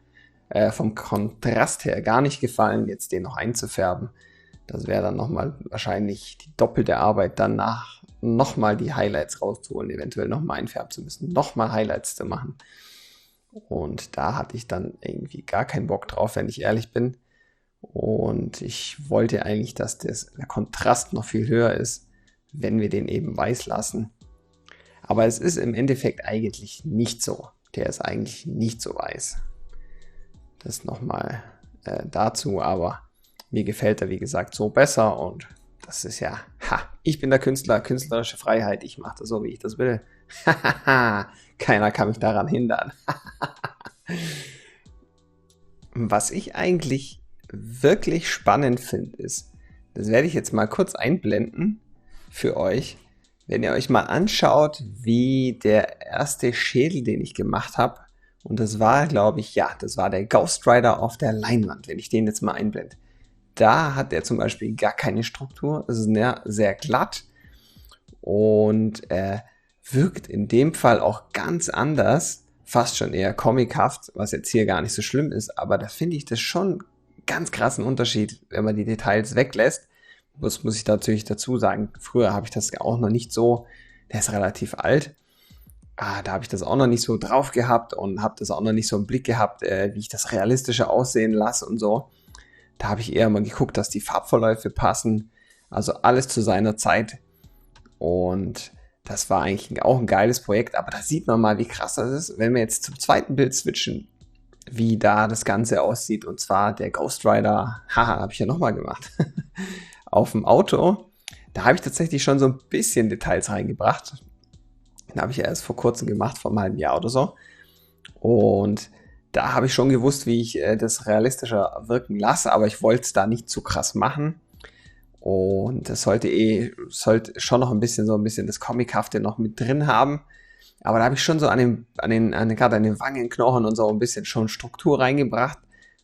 vom Kontrast her gar nicht gefallen, jetzt den noch einzufärben. Das wäre dann nochmal wahrscheinlich die doppelte Arbeit, danach nochmal die Highlights rauszuholen, eventuell nochmal einfärben zu müssen, nochmal Highlights zu machen. Und da hatte ich dann irgendwie gar keinen Bock drauf, wenn ich ehrlich bin. Und ich wollte eigentlich, dass der Kontrast noch viel höher ist, wenn wir den eben weiß lassen. Aber es ist im Endeffekt eigentlich nicht so. Der ist eigentlich nicht so weiß. Das nochmal dazu, aber mir gefällt er, wie gesagt, so besser und das ist ja, ich bin der Künstler, künstlerische Freiheit, ich mache das so, wie ich das will. Keiner kann mich daran hindern. Was ich eigentlich wirklich spannend finde, ist, das werde ich jetzt mal kurz einblenden für euch, wenn ihr euch mal anschaut, wie der erste Schädel, den ich gemacht habe, und das war, glaube ich, ja, das war der Ghost Rider auf der Leinwand, wenn ich den jetzt mal einblende. Da hat er zum Beispiel gar keine Struktur, es ist sehr glatt und wirkt in dem Fall auch ganz anders, fast schon eher comichaft, was jetzt hier gar nicht so schlimm ist, aber da finde ich das schon ganz krassen Unterschied, wenn man die Details weglässt. Das muss ich natürlich dazu sagen, früher habe ich das auch noch nicht so, der ist relativ alt, da habe ich das auch noch nicht so drauf gehabt und habe das auch noch nicht so im Blick gehabt, wie ich das realistischer aussehen lasse und so. Da habe ich eher mal geguckt, dass die Farbverläufe passen, also alles zu seiner Zeit. Und das war eigentlich auch ein geiles Projekt, aber da sieht man mal, wie krass das ist, wenn wir jetzt zum zweiten Bild switchen, wie da das Ganze aussieht. Und zwar der Ghost Rider, habe ich ja nochmal gemacht, auf dem Auto. Da habe ich tatsächlich schon so ein bisschen Details reingebracht. Den habe ich ja erst vor kurzem gemacht, vor einem halben Jahr oder so. Und da habe ich schon gewusst, wie ich das realistischer wirken lasse, aber ich wollte es da nicht zu krass machen. Und das sollte schon noch ein bisschen das Comichafte noch mit drin haben. Aber da habe ich schon so gerade an den Wangenknochen und so ein bisschen schon Struktur reingebracht.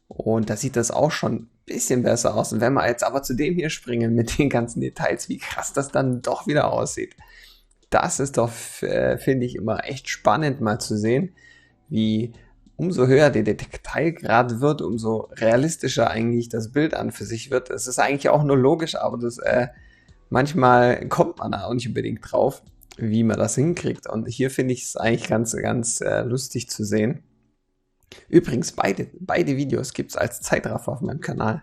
Und da sieht das auch schon ein bisschen besser aus. Und wenn wir jetzt aber zu dem hier springen mit den ganzen Details, wie krass das dann doch wieder aussieht. Das ist doch, finde ich, immer echt spannend mal zu sehen, wie umso höher der Detailgrad wird, umso realistischer eigentlich das Bild an für sich wird. Es ist eigentlich auch nur logisch, aber manchmal kommt man da auch nicht unbedingt drauf, wie man das hinkriegt. Und hier finde ich es eigentlich ganz lustig zu sehen. Übrigens, beide Videos gibt es als Zeitraffer auf meinem Kanal.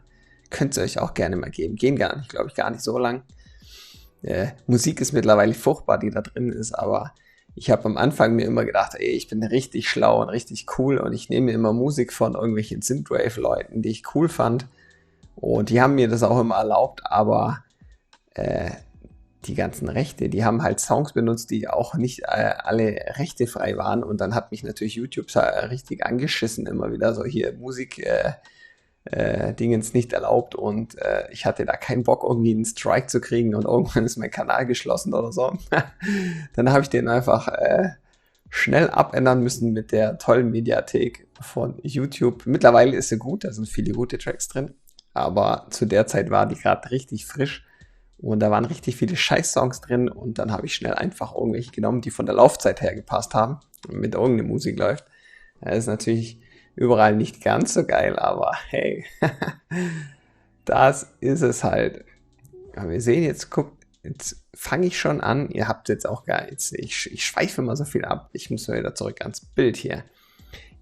Könnt ihr euch auch gerne mal geben. Gehen glaube ich, gar nicht so lang. Musik ist mittlerweile furchtbar, die da drin ist, aber ich habe am Anfang mir immer gedacht, ey, ich bin richtig schlau und richtig cool und ich nehme mir immer Musik von irgendwelchen Synthwave-Leuten, die ich cool fand und die haben mir das auch immer erlaubt, aber die ganzen Rechte, die haben halt Songs benutzt, die auch nicht alle rechtefrei waren und dann hat mich natürlich YouTube richtig angeschissen immer wieder, so hier Musik Dingens nicht erlaubt und ich hatte da keinen Bock, irgendwie einen Strike zu kriegen und irgendwann ist mein Kanal geschlossen oder so. Dann habe ich den einfach schnell abändern müssen mit der tollen Mediathek von YouTube. Mittlerweile ist sie gut, da sind viele gute Tracks drin, aber zu der Zeit war die gerade richtig frisch und da waren richtig viele Scheiß-Songs drin und dann habe ich schnell einfach irgendwelche genommen, die von der Laufzeit her gepasst haben, mit irgendeine Musik läuft. Das ist natürlich überall nicht ganz so geil, aber hey, das ist es halt. Aber wir sehen jetzt, guckt, jetzt fange ich schon an. Ihr habt jetzt auch gar nichts. Ich schweife mal so viel ab. Ich muss mal wieder zurück ans Bild hier.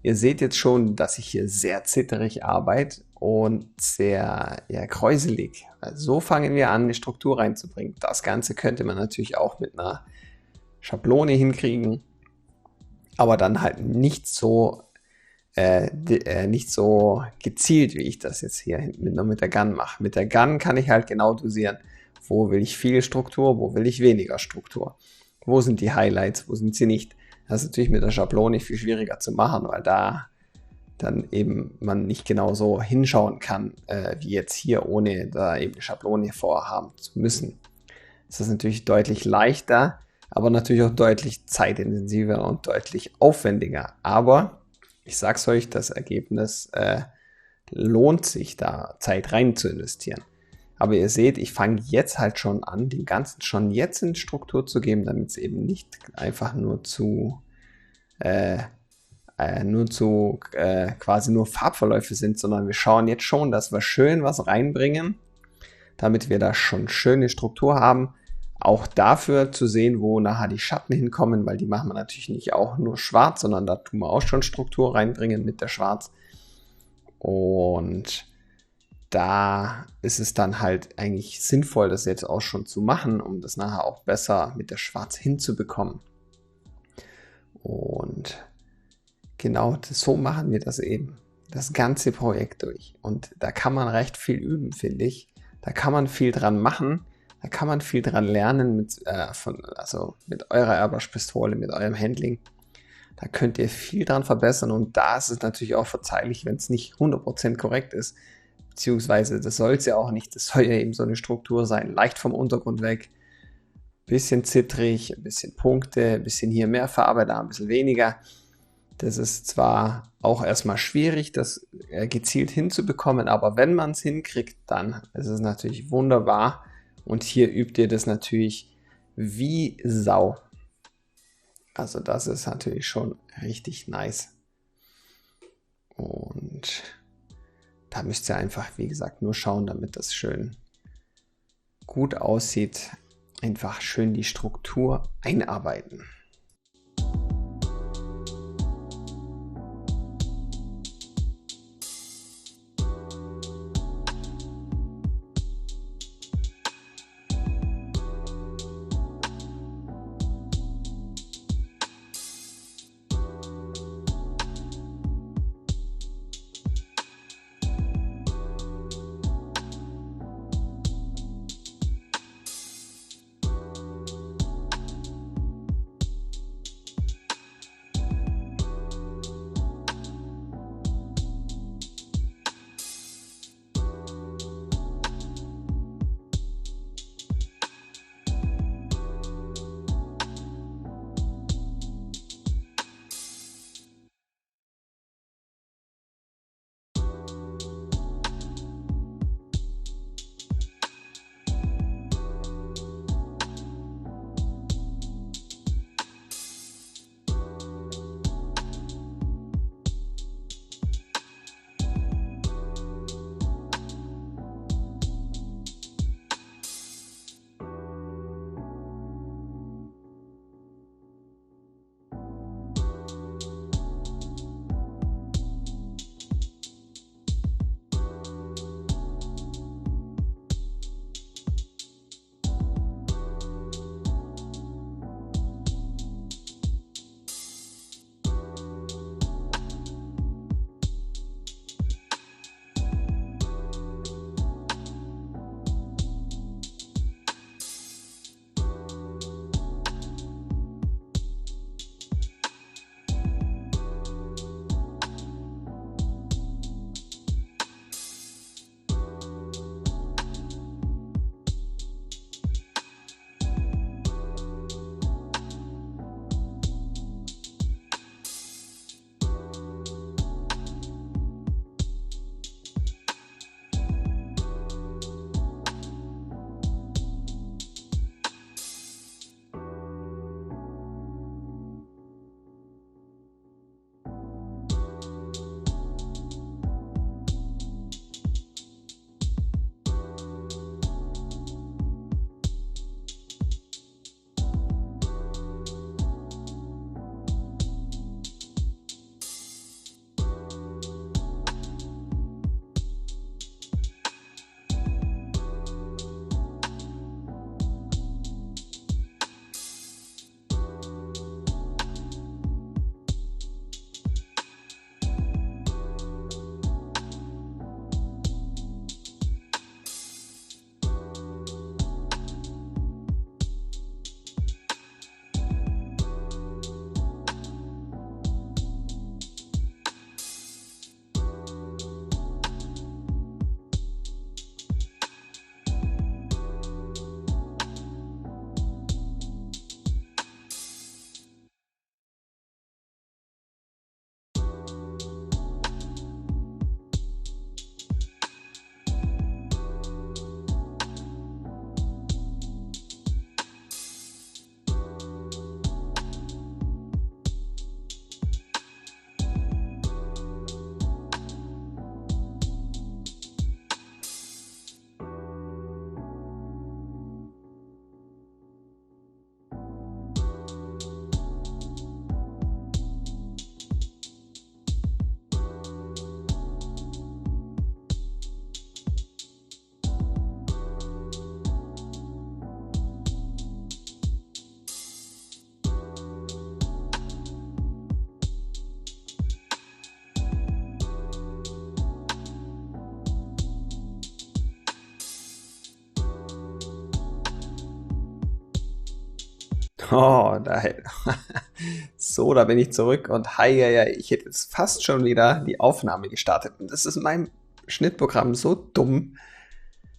Ihr seht jetzt schon, dass ich hier sehr zitterig arbeite und sehr kräuselig. Also so fangen wir an, eine Struktur reinzubringen. Das Ganze könnte man natürlich auch mit einer Schablone hinkriegen, aber dann halt nicht so gezielt, wie ich das jetzt hier mit der Gun mache. Mit der Gun kann ich halt genau dosieren, wo will ich viel Struktur, wo will ich weniger Struktur. Wo sind die Highlights, wo sind sie nicht. Das ist natürlich mit der Schablone viel schwieriger zu machen, weil da dann eben man nicht genau so hinschauen kann, wie jetzt hier, ohne da eben eine Schablone vorhaben zu müssen. Das ist natürlich deutlich leichter, aber natürlich auch deutlich zeitintensiver und deutlich aufwendiger. Aber ich sag's euch, das Ergebnis lohnt sich, da Zeit rein zu investieren. Aber ihr seht, ich fange jetzt halt schon an, dem Ganzen schon jetzt in Struktur zu geben, damit es eben nicht einfach quasi nur Farbverläufe sind, sondern wir schauen jetzt schon, dass wir schön was reinbringen, damit wir da schon schöne Struktur haben. Auch dafür zu sehen, wo nachher die Schatten hinkommen, weil die machen wir natürlich nicht auch nur schwarz, sondern da tun wir auch schon Struktur reinbringen mit der Schwarz. Und da ist es dann halt eigentlich sinnvoll, das jetzt auch schon zu machen, um das nachher auch besser mit der Schwarz hinzubekommen. Und genau so machen wir das eben. Das ganze Projekt durch. Und da kann man recht viel üben, finde ich. Da kann man viel dran machen. Da kann man viel dran lernen also mit eurer Airbrush-Pistole, mit eurem Handling. Da könnt ihr viel dran verbessern und da ist es natürlich auch verzeihlich, wenn es nicht 100% korrekt ist. Beziehungsweise das soll es ja auch nicht. Das soll ja eben so eine Struktur sein. Leicht vom Untergrund weg. Bisschen zittrig, ein bisschen Punkte, ein bisschen hier mehr Farbe, da ein bisschen weniger. Das ist zwar auch erstmal schwierig, das gezielt hinzubekommen, aber wenn man es hinkriegt, dann ist es natürlich wunderbar. Und hier übt ihr das natürlich wie Sau. Also das ist natürlich schon richtig nice. Und da müsst ihr einfach, wie gesagt, nur schauen, damit das schön gut aussieht. Einfach schön die Struktur einarbeiten. Oh, so, da bin ich zurück und hi, ja, ja, ich hätte jetzt fast schon wieder die Aufnahme gestartet. Und das ist in meinem Schnittprogramm so dumm,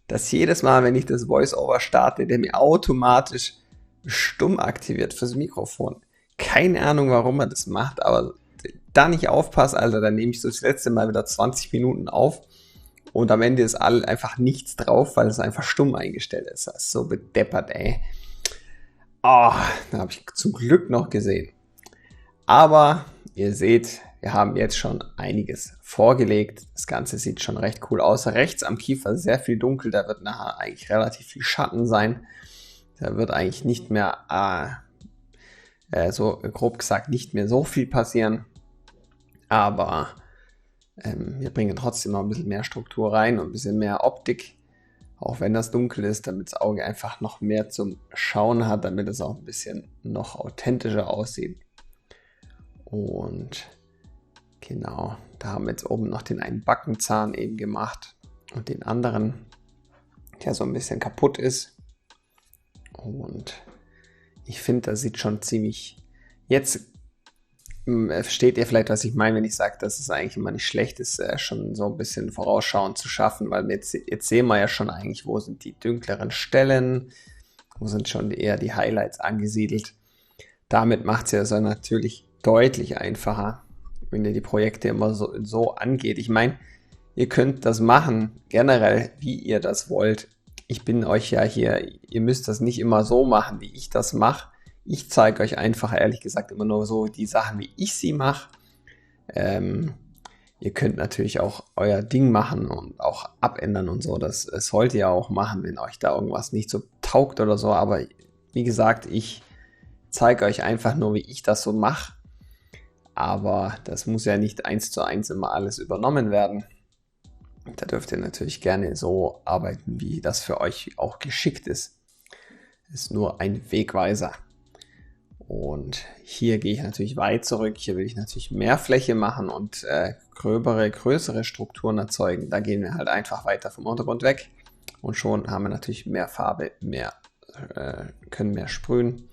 dass jedes Mal, wenn ich das Voice-Over starte, der mir automatisch stumm aktiviert fürs Mikrofon. Keine Ahnung, warum er das macht, aber da nicht aufpasse, Alter, dann nehme ich so das letzte Mal wieder 20 Minuten auf und am Ende ist einfach nichts drauf, weil es einfach stumm eingestellt ist. Das ist so bedeppert, ey. Oh, da habe ich zum Glück noch gesehen. Aber ihr seht, wir haben jetzt schon einiges vorgelegt. Das Ganze sieht schon recht cool aus. Rechts am Kiefer sehr viel dunkel, da wird nachher eigentlich relativ viel Schatten sein. Da wird eigentlich nicht mehr, so grob gesagt, nicht mehr so viel passieren. Aber wir bringen trotzdem noch ein bisschen mehr Struktur rein und ein bisschen mehr Optik. Auch wenn das dunkel ist, damit das Auge einfach noch mehr zum Schauen hat, damit es auch ein bisschen noch authentischer aussieht. Und genau, da haben wir jetzt oben noch den einen Backenzahn eben gemacht und den anderen, der so ein bisschen kaputt ist. Und ich finde, das sieht schon ziemlich... Jetzt versteht ihr vielleicht, was ich meine, wenn ich sage, dass es eigentlich immer nicht schlecht ist, schon so ein bisschen vorausschauend zu schaffen, weil jetzt sehen wir ja schon eigentlich, wo sind die dunkleren Stellen, wo sind schon eher die Highlights angesiedelt. Damit macht es ja so natürlich deutlich einfacher, wenn ihr die Projekte immer so angeht. Ich meine, ihr könnt das machen, generell, wie ihr das wollt. Ich bin euch ja hier, ihr müsst das nicht immer so machen, wie ich das mache. Ich zeige euch einfach, ehrlich gesagt, immer nur so die Sachen, wie ich sie mache. Ihr könnt natürlich auch euer Ding machen und auch abändern und so. Das sollt ihr auch machen, wenn euch da irgendwas nicht so taugt oder so. Aber wie gesagt, ich zeige euch einfach nur, wie ich das so mache. Aber das muss ja nicht 1:1 immer alles übernommen werden. Da dürft ihr natürlich gerne so arbeiten, wie das für euch auch geschickt ist. Ist nur ein Wegweiser. Und hier gehe ich natürlich weit zurück. Hier will ich natürlich mehr Fläche machen und größere Strukturen erzeugen. Da gehen wir halt einfach weiter vom Untergrund weg. Und schon haben wir natürlich mehr Farbe, können mehr sprühen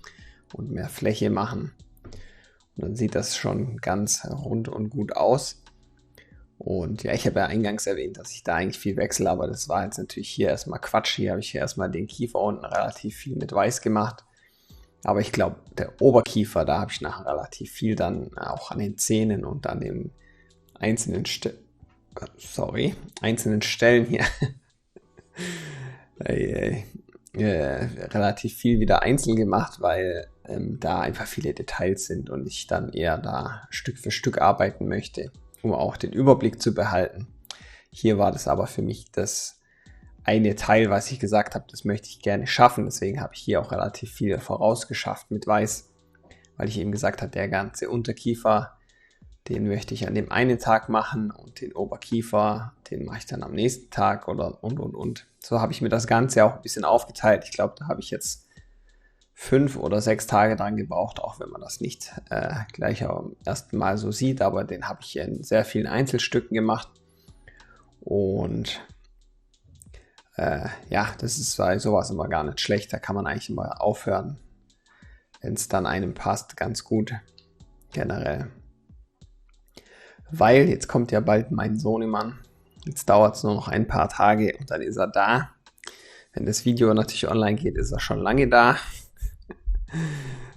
und mehr Fläche machen. Und dann sieht das schon ganz rund und gut aus. Und ja, ich habe ja eingangs erwähnt, dass ich da eigentlich viel wechsle, aber das war jetzt natürlich hier erstmal Quatsch. Hier habe ich erstmal den Kiefer unten relativ viel mit Weiß gemacht. Aber ich glaube, der Oberkiefer, da habe ich nachher relativ viel dann auch an den Zähnen und an den einzelnen Stellen hier relativ viel wieder einzeln gemacht, weil da einfach viele Details sind und ich dann eher da Stück für Stück arbeiten möchte, um auch den Überblick zu behalten. Hier war das aber für mich das eine Teil, was ich gesagt habe, das möchte ich gerne schaffen. Deswegen habe ich hier auch relativ viel vorausgeschafft mit Weiß, weil ich eben gesagt habe, der ganze Unterkiefer, den möchte ich an dem einen Tag machen und den Oberkiefer, den mache ich dann am nächsten Tag oder und. So habe ich mir das Ganze auch ein bisschen aufgeteilt. Ich glaube, da habe ich jetzt 5 oder 6 Tage dran gebraucht, auch wenn man das nicht gleich am ersten Mal so sieht, aber den habe ich hier in sehr vielen Einzelstücken gemacht. Und ja, das ist bei sowas immer gar nicht schlecht. Da kann man eigentlich immer aufhören, wenn es dann einem passt, ganz gut generell. Weil jetzt kommt ja bald mein Sohnemann. Jetzt dauert es nur noch ein paar Tage und dann ist er da. Wenn das Video natürlich online geht, ist er schon lange da.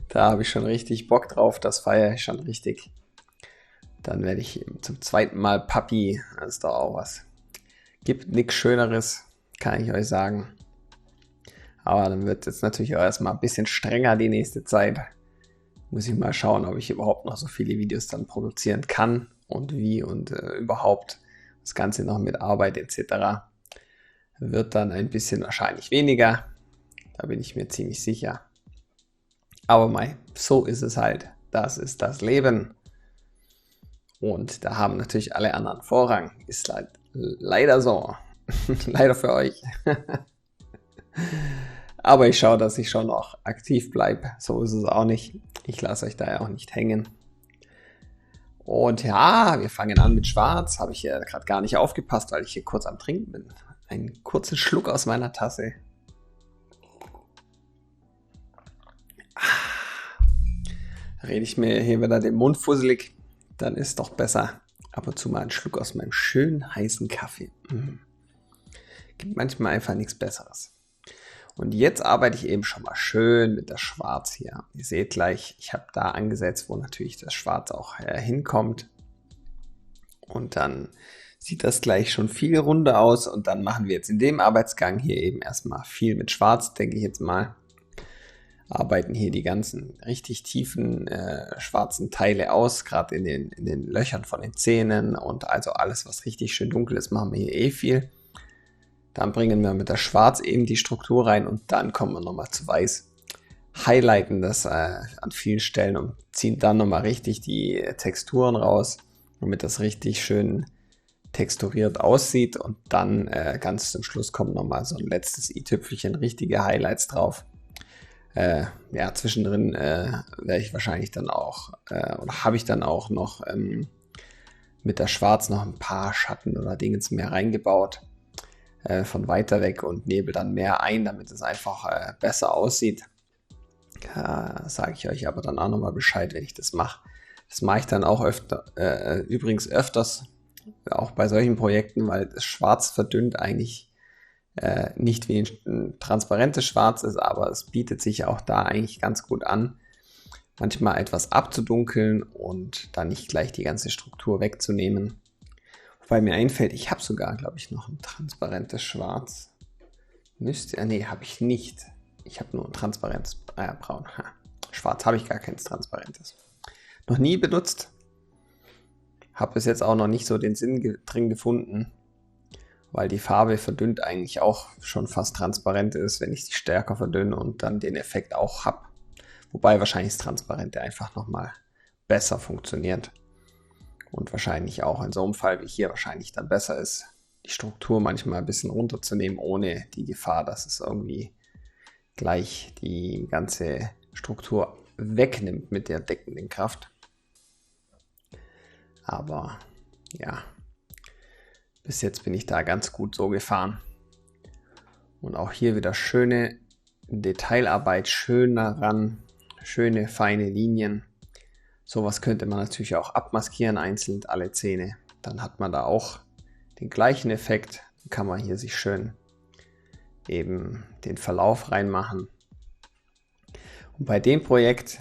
Da habe ich schon richtig Bock drauf. Das feiere ich schon richtig. Dann werde ich zum zweiten Mal Papi. Das ist doch auch was. Gibt nichts Schöneres, kann ich euch sagen. Aber dann wird es jetzt natürlich auch erstmal ein bisschen strenger die nächste Zeit. Muss ich mal schauen, ob ich überhaupt noch so viele Videos dann produzieren kann und wie und überhaupt das Ganze noch mit Arbeit etc. Wird dann ein bisschen wahrscheinlich weniger. Da bin ich mir ziemlich sicher. Aber so ist es halt. Das ist das Leben. Und da haben natürlich alle anderen Vorrang. Ist leider so. Leider für euch. Aber ich schaue, dass ich schon noch aktiv bleibe. So ist es auch nicht. Ich lasse euch da ja auch nicht hängen. Und ja, wir fangen an mit Schwarz. Habe ich hier gerade gar nicht aufgepasst, weil ich hier kurz am Trinken bin. Einen kurzen Schluck aus meiner Tasse. rede ich mir hier wieder den Mund fusselig, dann ist doch besser ab und zu mal einen Schluck aus meinem schönen heißen Kaffee. Gibt manchmal einfach nichts Besseres. Und jetzt arbeite ich eben schon mal schön mit der Schwarz hier. Ihr seht gleich, ich habe da angesetzt, wo natürlich das Schwarz auch hinkommt. Und dann sieht das gleich schon viel runder aus. Und dann machen wir jetzt in dem Arbeitsgang hier eben erstmal viel mit Schwarz, denke ich jetzt mal. Arbeiten hier die ganzen richtig tiefen schwarzen Teile aus, gerade in den Löchern von den Zähnen. Und also alles, was richtig schön dunkel ist, machen wir hier eh viel. Dann bringen wir mit der Schwarz eben die Struktur rein und dann kommen wir nochmal zu Weiß. Highlighten das an vielen Stellen und ziehen dann nochmal richtig die Texturen raus, damit das richtig schön texturiert aussieht. Und dann ganz zum Schluss kommt nochmal so ein letztes i-Tüpfelchen, richtige Highlights drauf. Ja, zwischendrin werde ich wahrscheinlich dann auch, oder habe ich dann auch noch mit der Schwarz noch ein paar Schatten oder Dingens mehr reingebaut. Von weiter weg und nebel dann mehr ein, damit es einfach besser aussieht. Sage ich euch aber dann auch nochmal Bescheid, wenn ich das mache. Das mache ich dann auch übrigens öfters, auch bei solchen Projekten, weil das Schwarz verdünnt eigentlich nicht wie ein transparentes Schwarz ist, aber es bietet sich auch da eigentlich ganz gut an, manchmal etwas abzudunkeln und dann nicht gleich die ganze Struktur wegzunehmen. Wobei mir einfällt, ich habe sogar, glaube ich, noch ein transparentes Schwarz. Nee, habe ich nicht. Ich habe nur ein transparentes Braun. Schwarz habe ich gar keins transparentes. Noch nie benutzt. Habe bis jetzt auch noch nicht so den Sinn drin gefunden, weil die Farbe verdünnt eigentlich auch schon fast transparent ist, wenn ich sie stärker verdünne und dann den Effekt auch habe. Wobei wahrscheinlich das Transparente einfach nochmal besser funktioniert. Und wahrscheinlich auch in so einem Fall wie hier wahrscheinlich dann besser ist, die Struktur manchmal ein bisschen runterzunehmen, ohne die Gefahr, dass es irgendwie gleich die ganze Struktur wegnimmt mit der deckenden Kraft. Aber ja, bis jetzt bin ich da ganz gut so gefahren. Und auch hier wieder schöne Detailarbeit, schön daran, schöne feine Linien. Sowas könnte man natürlich auch abmaskieren, einzeln alle Zähne. Dann hat man da auch den gleichen Effekt. Dann kann man hier sich schön eben den Verlauf reinmachen. Und bei dem Projekt,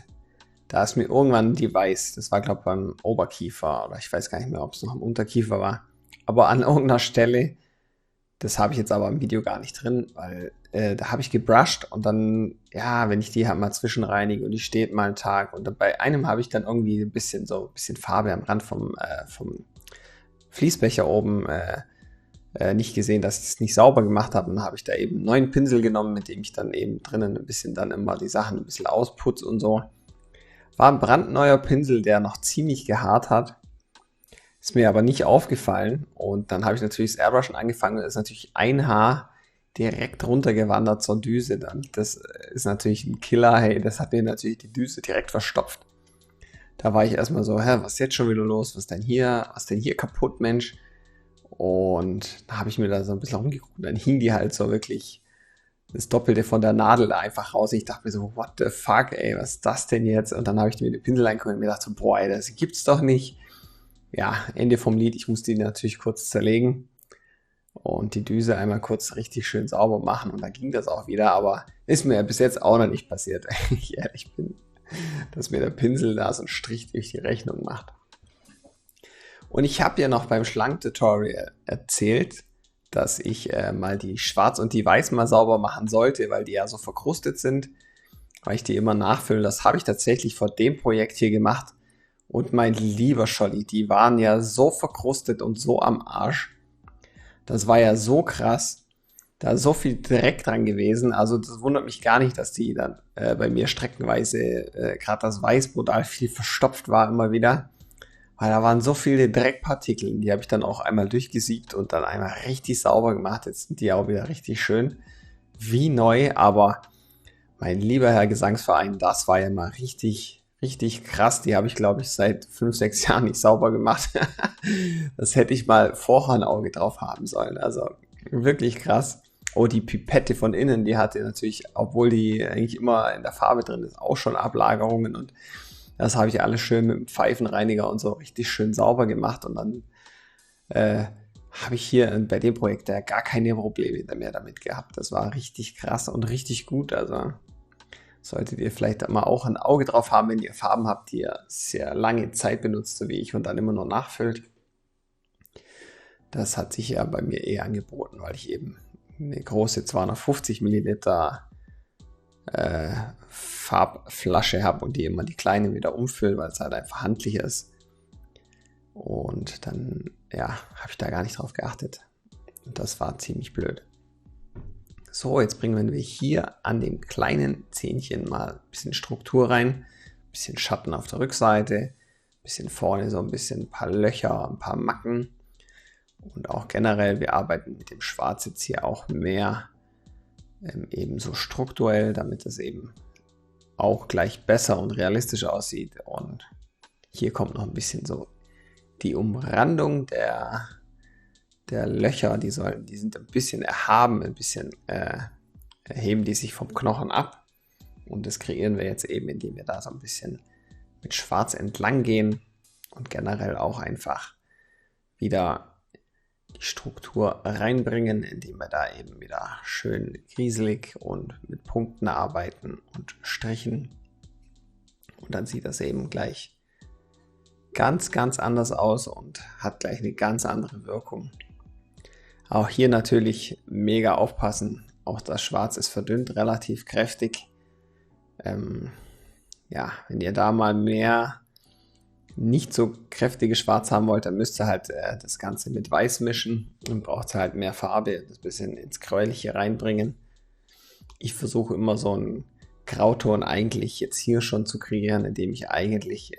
da ist mir irgendwann die Weiß, das war glaube ich beim Oberkiefer oder ich weiß gar nicht mehr, ob es noch am Unterkiefer war, aber an irgendeiner Stelle, das habe ich jetzt aber im Video gar nicht drin, weil da habe ich gebrushed und dann, ja, wenn ich die halt mal zwischenreinige und die steht mal einen Tag und bei einem habe ich dann irgendwie ein bisschen Farbe am Rand vom Fließbecher oben nicht gesehen, dass ich es nicht sauber gemacht habe. Und dann habe ich da eben einen neuen Pinsel genommen, mit dem ich dann eben drinnen ein bisschen dann immer die Sachen ein bisschen ausputze und so. War ein brandneuer Pinsel, der noch ziemlich gehaart hat. Ist mir aber nicht aufgefallen. Und dann habe ich natürlich das Airbrushen angefangen. Da ist natürlich ein Haar direkt runtergewandert zur Düse dann. Das ist natürlich ein Killer. Hey, das hat mir natürlich die Düse direkt verstopft. Da war ich erstmal so, was ist jetzt schon wieder los? Was ist denn hier kaputt, Mensch? Und da habe ich mir da so ein bisschen rumgeguckt. Dann hing die halt so wirklich das Doppelte von der Nadel da einfach raus. Ich dachte mir so, what the fuck, ey, was ist das denn jetzt? Und dann habe ich mir den Pinsel reingeguckt und mir gedacht so, boah, ey, das gibt's doch nicht. Ja, Ende vom Lied. Ich musste die natürlich kurz zerlegen und die Düse einmal kurz richtig schön sauber machen und dann ging das auch wieder. Aber ist mir bis jetzt auch noch nicht passiert, wenn ich ehrlich bin, dass mir der Pinsel da so einen Strich durch die Rechnung macht. Und ich habe ja noch beim Schlank-Tutorial erzählt, dass ich mal die Schwarz und die Weiß mal sauber machen sollte, weil die ja so verkrustet sind, weil ich die immer nachfülle. Das habe ich tatsächlich vor dem Projekt hier gemacht. Und mein lieber Scholli, die waren ja so verkrustet und so am Arsch. Das war ja so krass. Da ist so viel Dreck dran gewesen. Also das wundert mich gar nicht, dass die dann bei mir streckenweise, gerade das Weiß brutal viel verstopft war immer wieder. Weil da waren so viele Dreckpartikel. Die habe ich dann auch einmal durchgesiebt und dann einmal richtig sauber gemacht. Jetzt sind die auch wieder richtig schön. Wie neu, aber mein lieber Herr Gesangsverein, das war ja mal richtig, richtig krass. Die habe ich, glaube ich, seit 5, 6 Jahren nicht sauber gemacht. Das hätte ich mal vorher ein Auge drauf haben sollen. Also wirklich krass. Oh, die Pipette von innen, die hatte natürlich, obwohl die eigentlich immer in der Farbe drin ist, auch schon Ablagerungen und Das habe ich alles schön mit dem Pfeifenreiniger und so richtig schön sauber gemacht und dann äh, habe ich hier bei dem Projekt ja gar keine Probleme mehr damit gehabt. Das war richtig krass und richtig gut. Also solltet ihr vielleicht mal auch ein Auge drauf haben, wenn ihr Farben habt, die ihr sehr lange Zeit benutzt, so wie ich, und dann immer nur nachfüllt. Das hat sich ja bei mir eh angeboten, weil ich eben eine große 250 Milliliter Farbflasche habe und die immer die kleine wieder umfüllen, weil es halt einfach handlicher ist. Und dann, ja, habe ich da gar nicht drauf geachtet. Und das war ziemlich blöd. So, jetzt bringen wir hier an dem kleinen Zähnchen mal ein bisschen Struktur rein. Ein bisschen Schatten auf der Rückseite. Ein bisschen vorne so ein bisschen ein paar Löcher, ein paar Macken. Und auch generell, wir arbeiten mit dem Schwarz jetzt hier auch mehr eben so strukturell, damit es eben auch gleich besser und realistisch aussieht. Und hier kommt noch ein bisschen so die Umrandung der Löcher, die sind ein bisschen erhaben, ein bisschen heben die sich vom Knochen ab. Und das kreieren wir jetzt eben, indem wir da so ein bisschen mit Schwarz entlang gehen und generell auch einfach wieder die Struktur reinbringen, indem wir da eben wieder schön grieselig und mit Punkten arbeiten und Strichen. Und dann sieht das eben gleich ganz, ganz anders aus und hat gleich eine ganz andere Wirkung. Auch hier natürlich mega aufpassen. Auch das Schwarz ist verdünnt, relativ kräftig. Ja, wenn ihr da mal mehr nicht so kräftige Schwarz haben wollt, dann müsst ihr halt das Ganze mit Weiß mischen und braucht halt mehr Farbe, das bisschen ins Gräuliche reinbringen. Ich versuche immer so einen Grauton eigentlich jetzt hier schon zu kreieren, indem ich eigentlich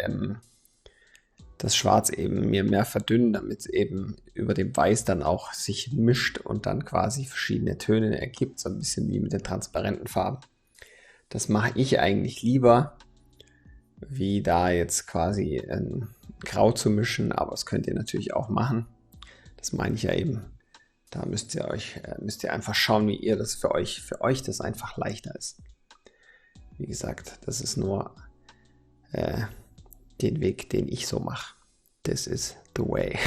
das Schwarz eben mir mehr verdünne, damit es eben über dem Weiß dann auch sich mischt und dann quasi verschiedene Töne ergibt, so ein bisschen wie mit den transparenten Farben. Das mache ich eigentlich lieber, wie da jetzt quasi ein Grau zu mischen, aber das könnt ihr natürlich auch machen. Das meine ich ja eben. Da müsst ihr einfach schauen, wie ihr das für euch das einfach leichter ist. Wie gesagt, das ist nur den Weg, den ich so mache. This is the way.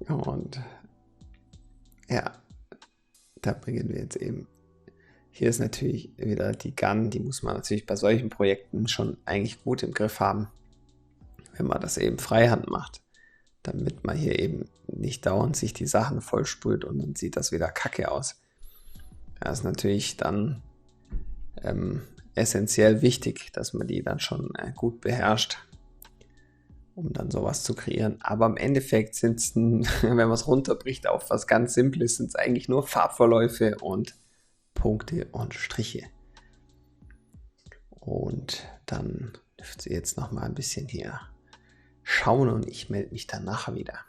Und ja, da bringen wir jetzt eben. Hier ist natürlich wieder die Gun, die muss man natürlich bei solchen Projekten schon eigentlich gut im Griff haben, wenn man das eben Freihand macht, damit man hier eben nicht dauernd sich die Sachen vollsprüht und dann sieht das wieder kacke aus. Das ist natürlich dann essentiell wichtig, dass man die dann schon gut beherrscht, um dann sowas zu kreieren. Aber im Endeffekt sind es, wenn man es runterbricht auf was ganz Simples, sind es eigentlich nur Farbverläufe und Punkte und Striche. Und dann dürft ihr jetzt noch mal ein bisschen hier schauen und ich melde mich dann nachher wieder.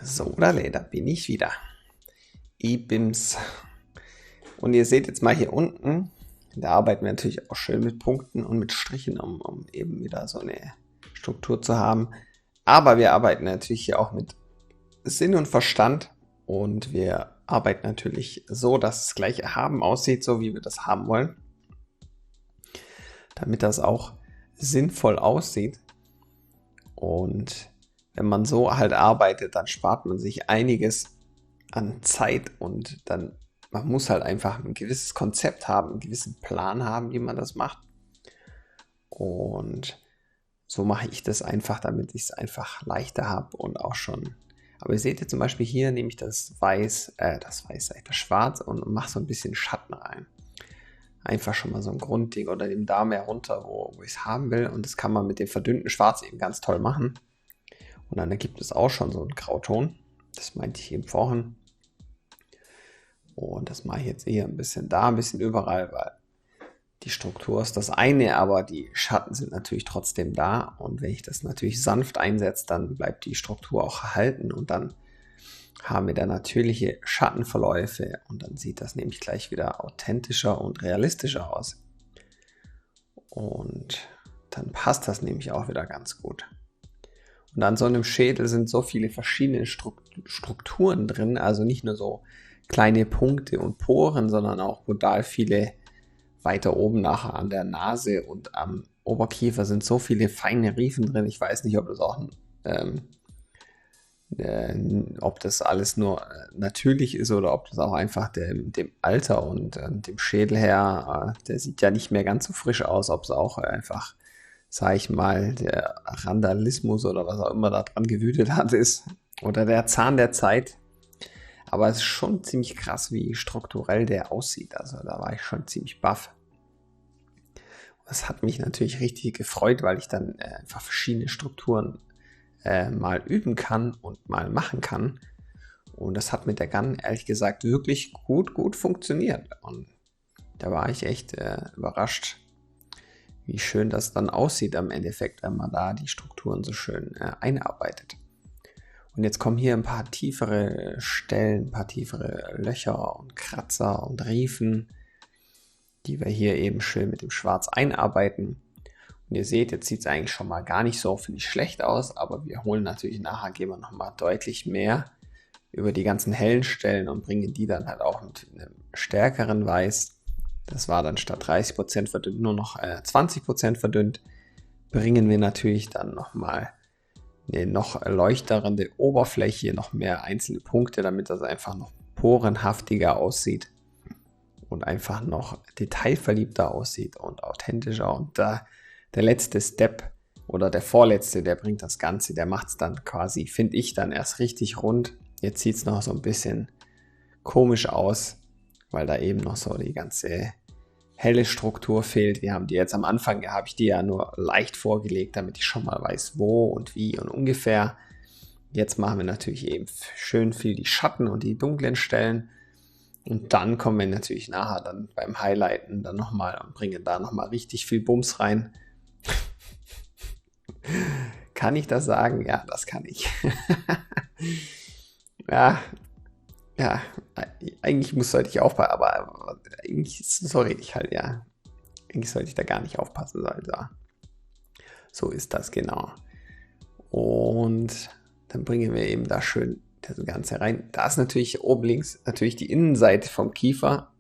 So, da bin ich wieder. IBIMS. Und ihr seht jetzt mal hier unten, da arbeiten wir natürlich auch schön mit Punkten und mit Strichen, um eben wieder so eine Struktur zu haben. Aber wir arbeiten natürlich hier auch mit Sinn und Verstand und wir arbeiten natürlich so, dass es gleich erhaben aussieht, so wie wir das haben wollen, damit das auch sinnvoll aussieht. Und wenn man so halt arbeitet, dann spart man sich einiges an Zeit und dann, man muss halt einfach ein gewisses Konzept haben, einen gewissen Plan haben, wie man das macht. Und so mache ich das einfach, damit ich es einfach leichter habe und auch schon. Aber ihr seht jetzt zum Beispiel hier, nehme ich das Schwarz und mache so ein bisschen Schatten rein. Einfach schon mal so ein Grundding oder den Daumen herunter, wo ich es haben will. Und das kann man mit dem verdünnten Schwarz eben ganz toll machen. Und dann ergibt es auch schon so einen Grauton. Das meinte ich eben vorhin. Und das mache ich jetzt eher ein bisschen da, ein bisschen überall, weil die Struktur ist das eine, aber die Schatten sind natürlich trotzdem da. Und wenn ich das natürlich sanft einsetze, dann bleibt die Struktur auch erhalten. Und dann haben wir da natürliche Schattenverläufe. Und dann sieht das nämlich gleich wieder authentischer und realistischer aus. Und dann passt das nämlich auch wieder ganz gut. Und an so einem Schädel sind so viele verschiedene Strukturen drin, also nicht nur so kleine Punkte und Poren, sondern auch brutal viele weiter oben nachher an der Nase und am Oberkiefer sind so viele feine Riefen drin. Ich weiß nicht, ob das auch ob das alles nur natürlich ist oder ob das auch einfach dem Alter und dem Schädel her, der sieht ja nicht mehr ganz so frisch aus, ob es auch einfach, sag ich mal, der Randalismus oder was auch immer da dran gewütet hat ist oder der Zahn der Zeit. Aber es ist schon ziemlich krass, wie strukturell der aussieht. Also da war ich schon ziemlich baff. Das hat mich natürlich richtig gefreut, weil ich dann einfach verschiedene Strukturen mal üben kann und mal machen kann. Und das hat mit der Gun, ehrlich gesagt, wirklich gut funktioniert. Und da war ich echt überrascht, wie schön das dann aussieht am Endeffekt, wenn man da die Strukturen so schön einarbeitet. Und jetzt kommen hier ein paar tiefere Stellen, ein paar tiefere Löcher und Kratzer und Riefen, die wir hier eben schön mit dem Schwarz einarbeiten. Und ihr seht, jetzt sieht es eigentlich schon mal gar nicht so, finde ich, schlecht aus, aber wir holen natürlich nachher, gehen wir nochmal deutlich mehr über die ganzen hellen Stellen und bringen die dann halt auch mit einem stärkeren Weiß. Das war dann statt 30% verdünnt nur noch 20% verdünnt. Bringen wir natürlich dann nochmal eine noch erleuchtende Oberfläche, noch mehr einzelne Punkte, damit das einfach noch porenhaftiger aussieht und einfach noch detailverliebter aussieht und authentischer. Und da der letzte Step oder der vorletzte, der bringt das Ganze, der macht es dann quasi, finde ich, dann erst richtig rund. Jetzt sieht es noch so ein bisschen komisch aus, weil da eben noch so die ganze helle Struktur fehlt. Wir haben die jetzt am Anfang, habe ich die ja nur leicht vorgelegt, damit ich schon mal weiß, wo und wie und ungefähr. Jetzt machen wir natürlich eben schön viel die Schatten und die dunklen Stellen. Und dann kommen wir natürlich nachher dann beim Highlighten dann nochmal und bringen da nochmal richtig viel Bums rein. Kann ich das sagen? Ja, das kann ich. Ja, eigentlich sollte ich aufpassen, aber eigentlich, eigentlich sollte ich da gar nicht aufpassen, also, so ist das genau. Und dann bringen wir eben da schön das Ganze rein. Da ist natürlich oben links natürlich die Innenseite vom Kiefer.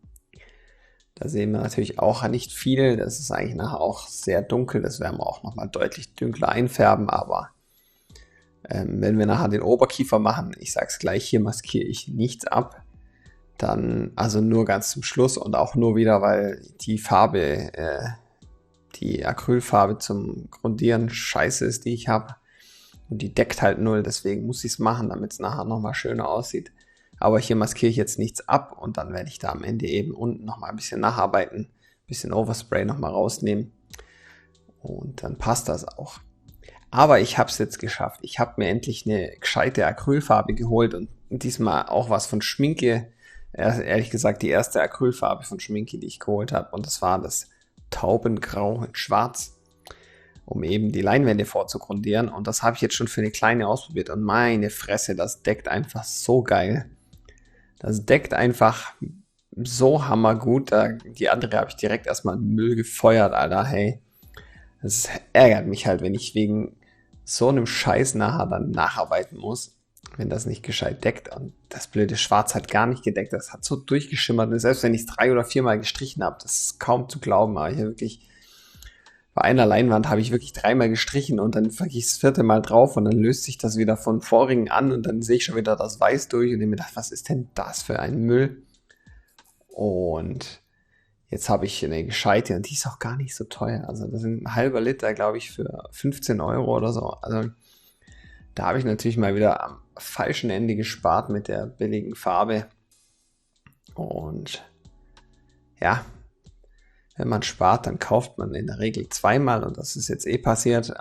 Da sehen wir natürlich auch nicht viel. Das ist eigentlich nachher auch sehr dunkel. Das werden wir auch nochmal deutlich dunkler einfärben. Aber wenn wir nachher den Oberkiefer machen, ich sage es gleich, hier maskiere ich nichts ab. Dann also nur ganz zum Schluss und auch nur wieder, weil die Farbe, die Acrylfarbe zum Grundieren scheiße ist, die ich habe. Und die deckt halt null, deswegen muss ich es machen, damit es nachher nochmal schöner aussieht. Aber hier maskiere ich jetzt nichts ab und dann werde ich da am Ende eben unten nochmal ein bisschen nacharbeiten, ein bisschen Overspray nochmal rausnehmen und dann passt das auch. Aber ich habe es jetzt geschafft. Ich habe mir endlich eine gescheite Acrylfarbe geholt und diesmal auch was von Schminke. Ehrlich gesagt die erste Acrylfarbe von Schminke, die ich geholt habe und das war das Taubengrau in Schwarz. um eben die Leinwände vorzugrundieren. Und das habe ich jetzt schon für eine kleine ausprobiert. Und meine Fresse, das deckt einfach so geil. Das deckt einfach so hammergut. Die andere habe ich direkt erstmal in den Müll gefeuert, Alter. Hey, das ärgert mich halt, wenn ich wegen so einem Scheiß nachher dann nacharbeiten muss, wenn das nicht gescheit deckt. Und das blöde Schwarz hat gar nicht gedeckt. Das hat so durchgeschimmert. Und selbst wenn ich es 3 oder 4 Mal gestrichen habe, das ist kaum zu glauben. Aber ich habe wirklich, bei einer Leinwand habe ich wirklich 3 Mal gestrichen und dann fange ich das 4. Mal drauf und dann löst sich das wieder von vorigen an und dann sehe ich schon wieder das Weiß durch und ich mir gedacht, was ist denn das für ein Müll? Und jetzt habe ich eine gescheite und die ist auch gar nicht so teuer. Also das sind ein halber Liter, glaube ich, für 15 Euro oder so. Also da habe ich natürlich mal wieder am falschen Ende gespart mit der billigen Farbe. Und ja, wenn man spart, dann kauft man in der Regel 2-mal und das ist jetzt passiert.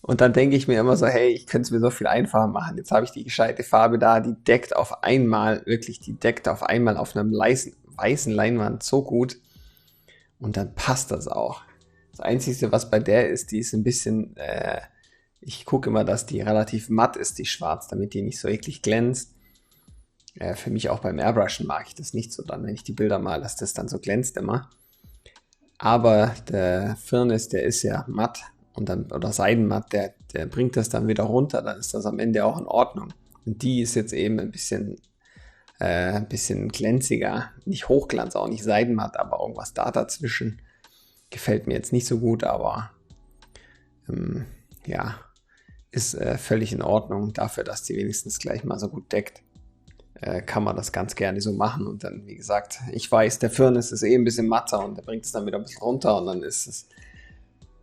Und dann denke ich mir immer so, hey, ich könnte es mir so viel einfacher machen. Jetzt habe ich die gescheite Farbe da, die deckt auf einmal, wirklich, die deckt auf einmal auf einem weißen Leinwand so gut. Und dann passt das auch. Das Einzige, was bei der ist, die ist ein bisschen, ich gucke immer, dass die relativ matt ist, die schwarz, damit die nicht so eklig glänzt. Für mich auch beim Airbrushen mag ich das nicht so dann, wenn ich die Bilder male, dass das dann so glänzt immer. Aber der Firnis, der ist ja matt und dann, oder Seidenmatt, der bringt das dann wieder runter, dann ist das am Ende auch in Ordnung. Und die ist jetzt eben ein bisschen glänziger, nicht Hochglanz, auch nicht Seidenmatt, aber irgendwas da dazwischen. Gefällt mir jetzt nicht so gut, aber ja, ist völlig in Ordnung dafür, dass die wenigstens gleich mal so gut deckt. Kann man das ganz gerne so machen und dann, wie gesagt, ich weiß, der Firnis ist ein bisschen matter und der bringt es dann wieder ein bisschen runter und dann ist es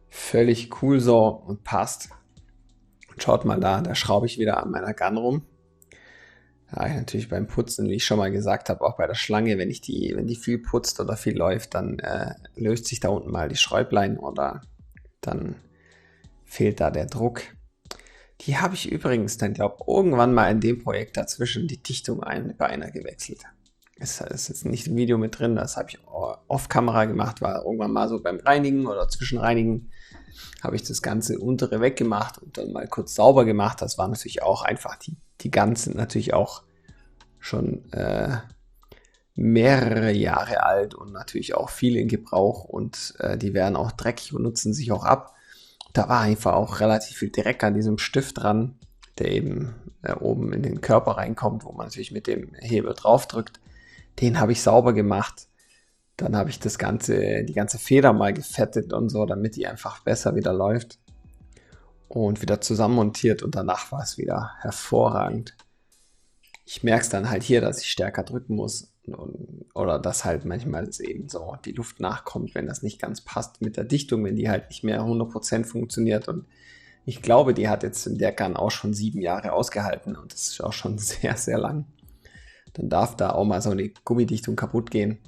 völlig cool so und passt. Und schaut mal da schraube ich wieder an meiner Gun rum. Ja, ich natürlich beim Putzen, wie ich schon mal gesagt habe, auch bei der Schlange, wenn die viel putzt oder viel läuft, dann löst sich da unten mal die Schräublein oder dann fehlt da der Druck. Die habe ich übrigens dann, glaube ich, irgendwann mal in dem Projekt dazwischen die Dichtung bei einer gewechselt. Ist jetzt nicht im Video mit drin, das habe ich off-Kamera gemacht, war irgendwann mal so beim Reinigen oder Zwischenreinigen, habe ich das ganze untere weggemacht und dann mal kurz sauber gemacht. Das war natürlich auch einfach, die Guns sind natürlich auch schon mehrere Jahre alt und natürlich auch viel in Gebrauch und die werden auch dreckig und nutzen sich auch ab. Da war einfach auch relativ viel Dreck an diesem Stift dran, der eben oben in den Körper reinkommt, wo man natürlich mit dem Hebel drauf drückt. Den habe ich sauber gemacht. Dann habe ich die ganze Feder mal gefettet und so, damit die einfach besser wieder läuft. Und wieder zusammenmontiert und danach war es wieder hervorragend. Ich merke es dann halt hier, dass ich stärker drücken muss oder dass halt manchmal es eben so die Luft nachkommt, wenn das nicht ganz passt mit der Dichtung, wenn die halt nicht mehr 100% funktioniert und ich glaube, die hat jetzt in der Gun auch schon 7 Jahre ausgehalten und das ist auch schon sehr, sehr lang. Dann darf da auch mal so eine Gummidichtung kaputt gehen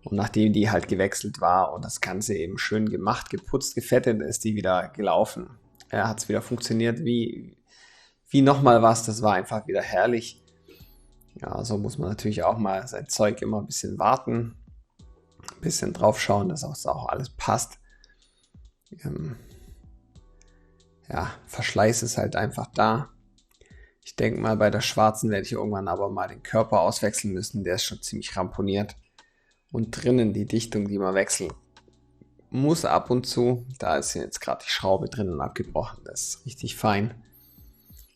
und nachdem die halt gewechselt war und das Ganze eben schön gemacht, geputzt, gefettet, ist die wieder gelaufen. Ja, hat es wieder funktioniert wie nochmal was, das war einfach wieder herrlich. Ja, so muss man natürlich auch mal sein Zeug immer ein bisschen warten, ein bisschen drauf schauen, dass auch alles passt. Ja, Verschleiß ist halt einfach da. Ich denke mal, bei der schwarzen werde ich irgendwann aber mal den Körper auswechseln müssen. Der ist schon ziemlich ramponiert. Und drinnen die Dichtung, die man wechseln muss ab und zu. Da ist jetzt gerade die Schraube drinnen abgebrochen. Das ist richtig fein.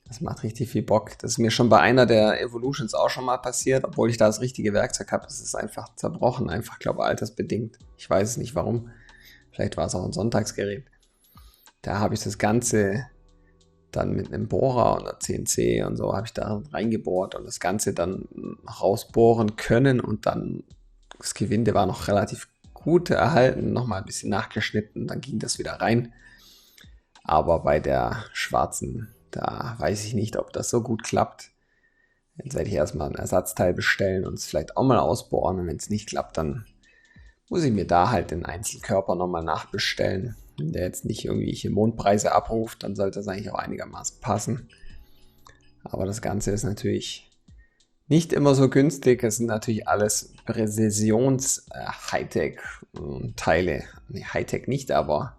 Das macht richtig viel Bock. Das ist mir schon bei einer der Evolutions auch schon mal passiert, obwohl ich da das richtige Werkzeug habe. Es ist einfach zerbrochen, einfach, glaube ich, altersbedingt. Ich weiß es nicht warum. Vielleicht war es auch ein Sonntagsgerät. Da habe ich das Ganze dann mit einem Bohrer und einer CNC und so habe ich da reingebohrt und das Ganze dann rausbohren können und dann das Gewinde war noch relativ gut erhalten, nochmal ein bisschen nachgeschnitten, dann ging das wieder rein. Aber bei der schwarzen, da weiß ich nicht, ob das so gut klappt. Jetzt werde ich erstmal ein Ersatzteil bestellen und es vielleicht auch mal ausbohren. Und wenn es nicht klappt, dann muss ich mir da halt den Einzelkörper nochmal nachbestellen. Wenn der jetzt nicht irgendwelche Mondpreise abruft, dann sollte das eigentlich auch einigermaßen passen. Aber das Ganze ist natürlich Nicht immer so günstig. Es sind natürlich alles Präzisions-Hightech-Teile. Nee, Hightech nicht, aber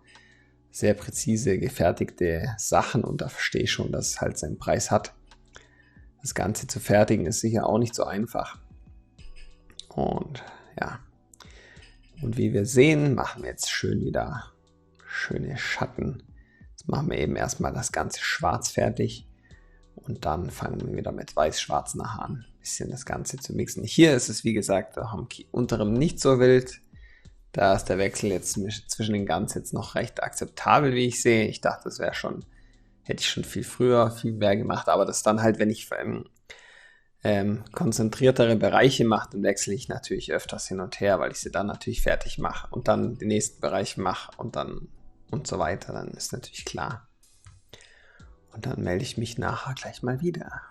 sehr präzise gefertigte Sachen und da verstehe ich schon, dass es halt seinen Preis hat. Das Ganze zu fertigen ist sicher auch nicht so einfach. Und ja, und wie wir sehen, machen wir jetzt schön wieder schöne Schatten. Jetzt machen wir eben erstmal das Ganze schwarz fertig und dann fangen wir wieder mit weiß-schwarz nachher an, ein bisschen das Ganze zu mixen. Hier ist es wie gesagt auch am unteren nicht so wild. Da ist der Wechsel jetzt zwischen den Guns jetzt noch recht akzeptabel, wie ich sehe. Ich dachte, das wäre schon, hätte ich schon viel früher, viel mehr gemacht, aber das dann halt, wenn ich konzentriertere Bereiche mache, dann wechsle ich natürlich öfters hin und her, weil ich sie dann natürlich fertig mache und dann den nächsten Bereich mache und dann und so weiter, dann ist natürlich klar. Und dann melde ich mich nachher gleich mal wieder.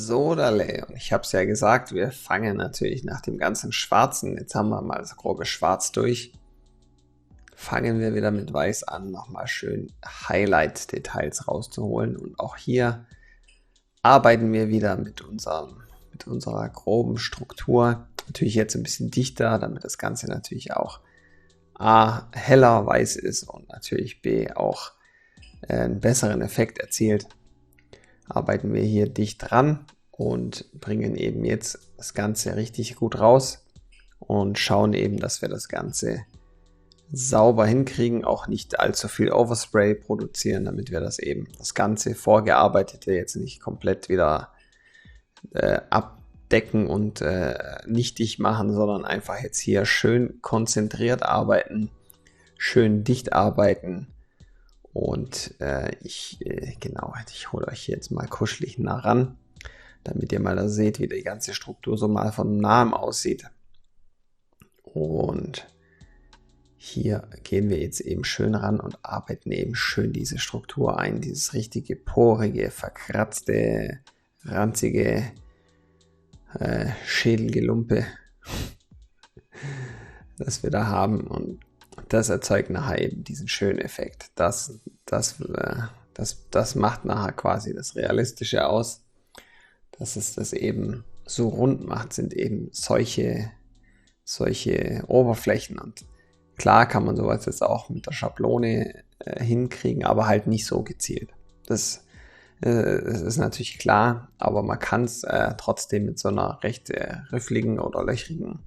Sodale. Und ich habe es ja gesagt, wir fangen natürlich nach dem ganzen Schwarzen, jetzt haben wir mal das grobe Schwarz durch, fangen wir wieder mit Weiß an, nochmal schön Highlight-Details rauszuholen. Und auch hier arbeiten wir wieder mit unserer groben Struktur. Natürlich jetzt ein bisschen dichter, damit das Ganze natürlich auch A, heller weiß ist und natürlich B, auch einen besseren Effekt erzielt. Arbeiten wir hier dicht dran und bringen eben jetzt das Ganze richtig gut raus und schauen eben, dass wir das Ganze sauber hinkriegen, auch nicht allzu viel Overspray produzieren, damit wir das ganze Vorgearbeitete jetzt nicht komplett wieder abdecken und nichtig machen, sondern einfach jetzt hier schön konzentriert arbeiten, schön dicht arbeiten. Und ich hole euch jetzt mal kuschelig nah ran, damit ihr mal da seht, wie die ganze Struktur so mal von nahem aussieht. Und hier gehen wir jetzt eben schön ran und arbeiten eben schön diese Struktur ein, dieses richtige porige, verkratzte, ranzige Schädelgelumpe, das wir da haben. Und das erzeugt nachher eben diesen schönen Effekt. Das macht nachher quasi das Realistische aus. Dass es das eben so rund macht, sind eben solche Oberflächen. Und klar kann man sowas jetzt auch mit der Schablone hinkriegen, aber halt nicht so gezielt. Das ist natürlich klar, aber man kann es trotzdem mit so einer recht riffligen oder löchrigen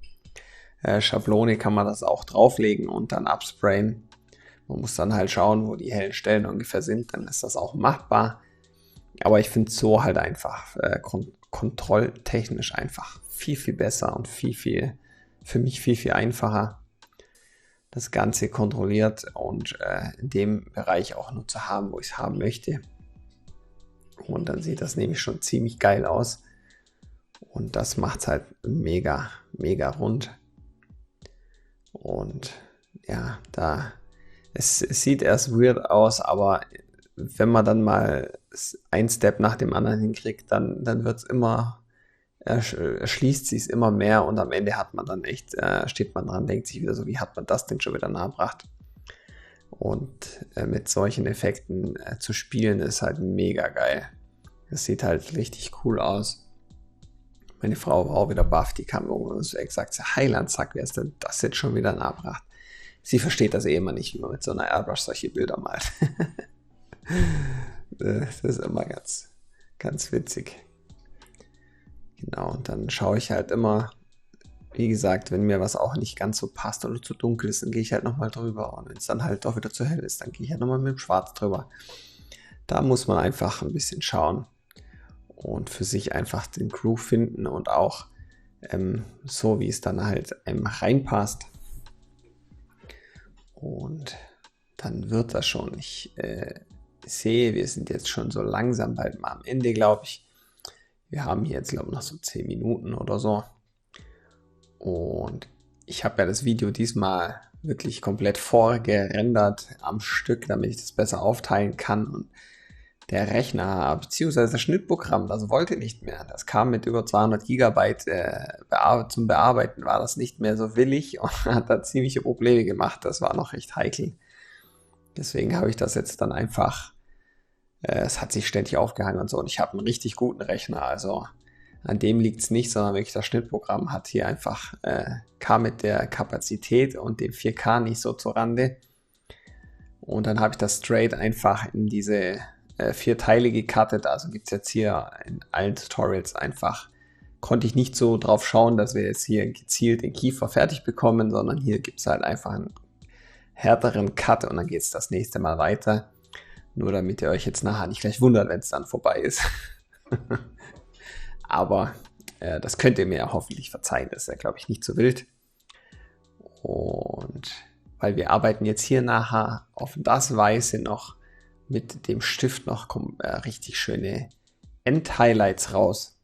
Schablone kann man das auch drauflegen und dann absprayen. Man muss dann halt schauen, wo die hellen Stellen ungefähr sind, dann ist das auch machbar. Aber ich finde es so halt einfach kontrolltechnisch einfach viel, viel besser und für mich viel einfacher, das Ganze kontrolliert und in dem Bereich auch nur zu haben, wo ich es haben möchte. Und dann sieht das nämlich schon ziemlich geil aus. Und das macht es halt mega, mega rund. Und ja, es sieht erst weird aus, aber wenn man dann mal ein Step nach dem anderen hinkriegt, dann wird es immer, erschließt sich es immer mehr und am Ende hat man dann echt, steht man dran, denkt sich wieder so, wie hat man das denn schon wieder nahgebracht? Und mit solchen Effekten zu spielen ist halt mega geil. Das sieht halt richtig cool aus. Meine Frau war auch wieder baff, die kam irgendwann so exakt, Heiland, zack, wer ist denn das jetzt schon wieder nahgebracht? Sie versteht das eh immer nicht, wie man mit so einer Airbrush solche Bilder malt. Das ist immer ganz, ganz witzig. Genau, und dann schaue ich halt immer, wie gesagt, wenn mir was auch nicht ganz so passt oder zu dunkel ist, dann gehe ich halt nochmal drüber. Und wenn es dann halt doch wieder zu hell ist, dann gehe ich halt nochmal mit dem Schwarz drüber. Da muss man einfach ein bisschen schauen und für sich einfach den Groove finden und auch so, wie es dann halt reinpasst. Und dann wird das schon. Ich sehe, wir sind jetzt schon so langsam bald mal am Ende, glaube ich. Wir haben hier jetzt, glaube ich, noch so 10 Minuten oder so. Und ich habe ja das Video diesmal wirklich komplett vorgerendert am Stück, damit ich das besser aufteilen kann. Und der Rechner bzw. das Schnittprogramm, das wollte nicht mehr. Das kam mit über 200 Gigabyte zum Bearbeiten, war das nicht mehr so willig und hat da ziemliche Probleme gemacht. Das war noch recht heikel. Deswegen habe ich das jetzt dann einfach, es hat sich ständig aufgehangen und so. Und ich habe einen richtig guten Rechner, also an dem liegt es nicht, sondern wirklich das Schnittprogramm hat hier einfach, kam mit der Kapazität und dem 4K nicht so zurande. Und dann habe ich das straight einfach in diese 4 Teile gecuttet, also gibt es jetzt hier in allen Tutorials einfach, konnte ich nicht so drauf schauen, dass wir jetzt hier gezielt den Kiefer fertig bekommen, sondern hier gibt es halt einfach einen härteren Cut und dann geht es das nächste Mal weiter. Nur damit ihr euch jetzt nachher nicht gleich wundert, wenn es dann vorbei ist. Aber das könnt ihr mir ja hoffentlich verzeihen, das ist ja, glaube ich, nicht so wild. Und weil wir arbeiten jetzt hier nachher auf das Weiße noch mit dem Stift noch kommen richtig schöne End-Highlights raus.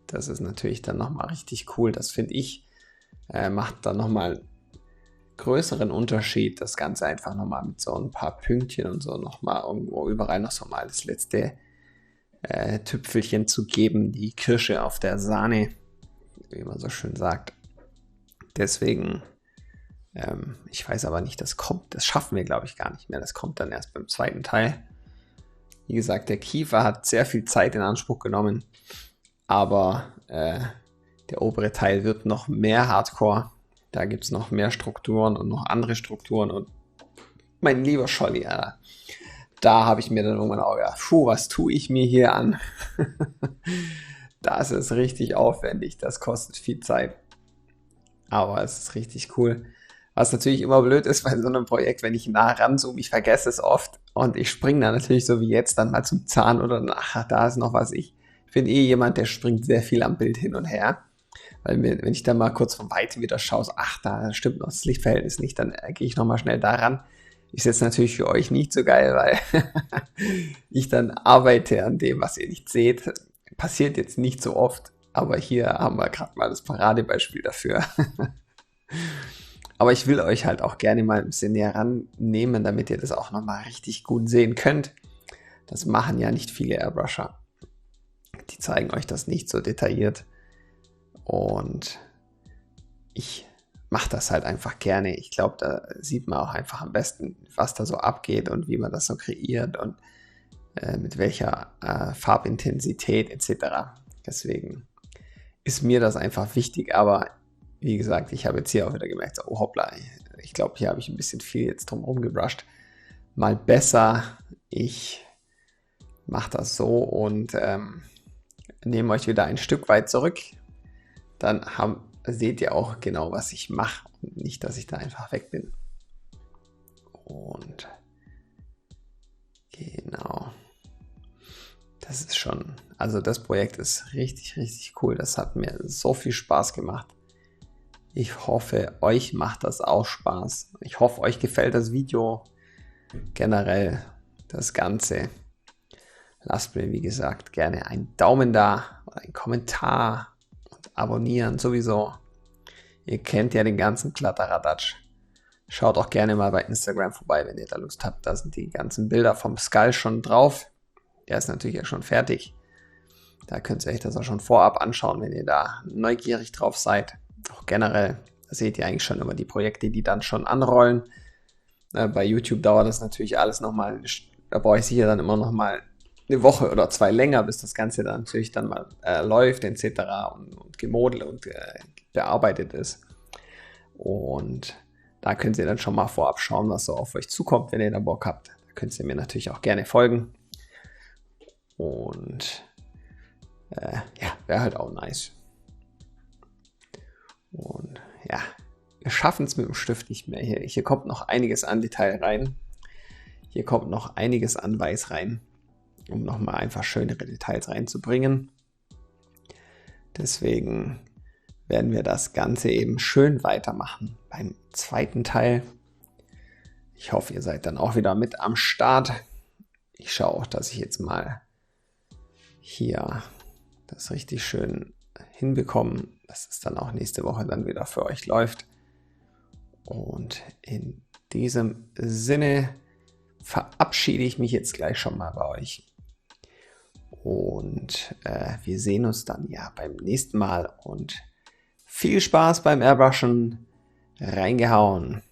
Das ist natürlich dann nochmal richtig cool. Das finde ich, macht dann nochmal größeren Unterschied. Das Ganze einfach nochmal mit so ein paar Pünktchen und so nochmal irgendwo überall noch so mal das letzte Tüpfelchen zu geben, die Kirsche auf der Sahne, wie man so schön sagt. Deswegen, ich weiß aber nicht, das schaffen wir, glaube ich, gar nicht mehr. Das kommt dann erst beim zweiten Teil. Wie gesagt, der Kiefer hat sehr viel Zeit in Anspruch genommen, aber der obere Teil wird noch mehr Hardcore. Da gibt es noch mehr Strukturen und noch andere Strukturen. Und mein lieber Scholli, da habe ich mir dann irgendwann auch gedacht, was tue ich mir hier an? Das ist richtig aufwendig, das kostet viel Zeit. Aber es ist richtig cool. Was natürlich immer blöd ist bei so einem Projekt, wenn ich nah ranzoome, ich vergesse es oft und ich springe dann natürlich so wie jetzt dann mal zum Zahn oder ach, da ist noch was. Ich bin jemand, der springt sehr viel am Bild hin und her. Weil wenn ich dann mal kurz von Weitem wieder schaue, so, ach, da stimmt noch das Lichtverhältnis nicht, dann gehe ich nochmal schnell daran. Ist jetzt natürlich für euch nicht so geil, weil ich dann arbeite an dem, was ihr nicht seht. Passiert jetzt nicht so oft, aber hier haben wir gerade mal das Paradebeispiel dafür. Aber ich will euch halt auch gerne mal ein bisschen näher rannehmen, damit ihr das auch nochmal richtig gut sehen könnt. Das machen ja nicht viele Airbrusher. Die zeigen euch das nicht so detailliert. Und ich mache das halt einfach gerne. Ich glaube, da sieht man auch einfach am besten, was da so abgeht und wie man das so kreiert und mit welcher Farbintensität etc. Deswegen ist mir das einfach wichtig, aber wie gesagt, ich habe jetzt hier auch wieder gemerkt, so, oh hoppla, ich glaube, hier habe ich ein bisschen viel jetzt drum rumgebrusht. Mal besser, ich mache das so und nehme euch wieder ein Stück weit zurück. Dann seht ihr auch genau, was ich mache und nicht, dass ich da einfach weg bin. Und genau. Das ist schon, also das Projekt ist richtig, richtig cool. Das hat mir so viel Spaß gemacht. Ich hoffe, euch macht das auch Spaß. Ich hoffe, euch gefällt das Video generell, das Ganze. Lasst mir, wie gesagt, gerne einen Daumen da oder einen Kommentar und abonnieren sowieso. Ihr kennt ja den ganzen Kladderadatsch. Schaut auch gerne mal bei Instagram vorbei, wenn ihr da Lust habt. Da sind die ganzen Bilder vom Skull schon drauf. Der ist natürlich ja schon fertig. Da könnt ihr euch das auch schon vorab anschauen, wenn ihr da neugierig drauf seid. Auch generell, da seht ihr eigentlich schon immer die Projekte, die dann schon anrollen. Bei YouTube dauert das natürlich alles nochmal, da brauche ich sicher dann immer nochmal eine Woche oder zwei länger, bis das Ganze dann natürlich dann mal läuft etc. und gemodelt und bearbeitet ist. Und da könnt ihr dann schon mal vorab schauen, was so auf euch zukommt, wenn ihr da Bock habt. Da könnt ihr mir natürlich auch gerne folgen. Und ja, wäre halt auch nice. Und ja, wir schaffen es mit dem Stift nicht mehr. Hier kommt noch einiges an Detail rein. Hier kommt noch einiges an Weiß rein, um nochmal einfach schönere Details reinzubringen. Deswegen werden wir das Ganze eben schön weitermachen beim zweiten Teil. Ich hoffe, ihr seid dann auch wieder mit am Start. Ich schaue auch, dass ich jetzt mal hier das richtig schön hinbekomme, dass es dann auch nächste Woche dann wieder für euch läuft. Und in diesem Sinne verabschiede ich mich jetzt gleich schon mal bei euch. Und wir sehen uns dann ja beim nächsten Mal. Und viel Spaß beim Airbrushen. Reingehauen.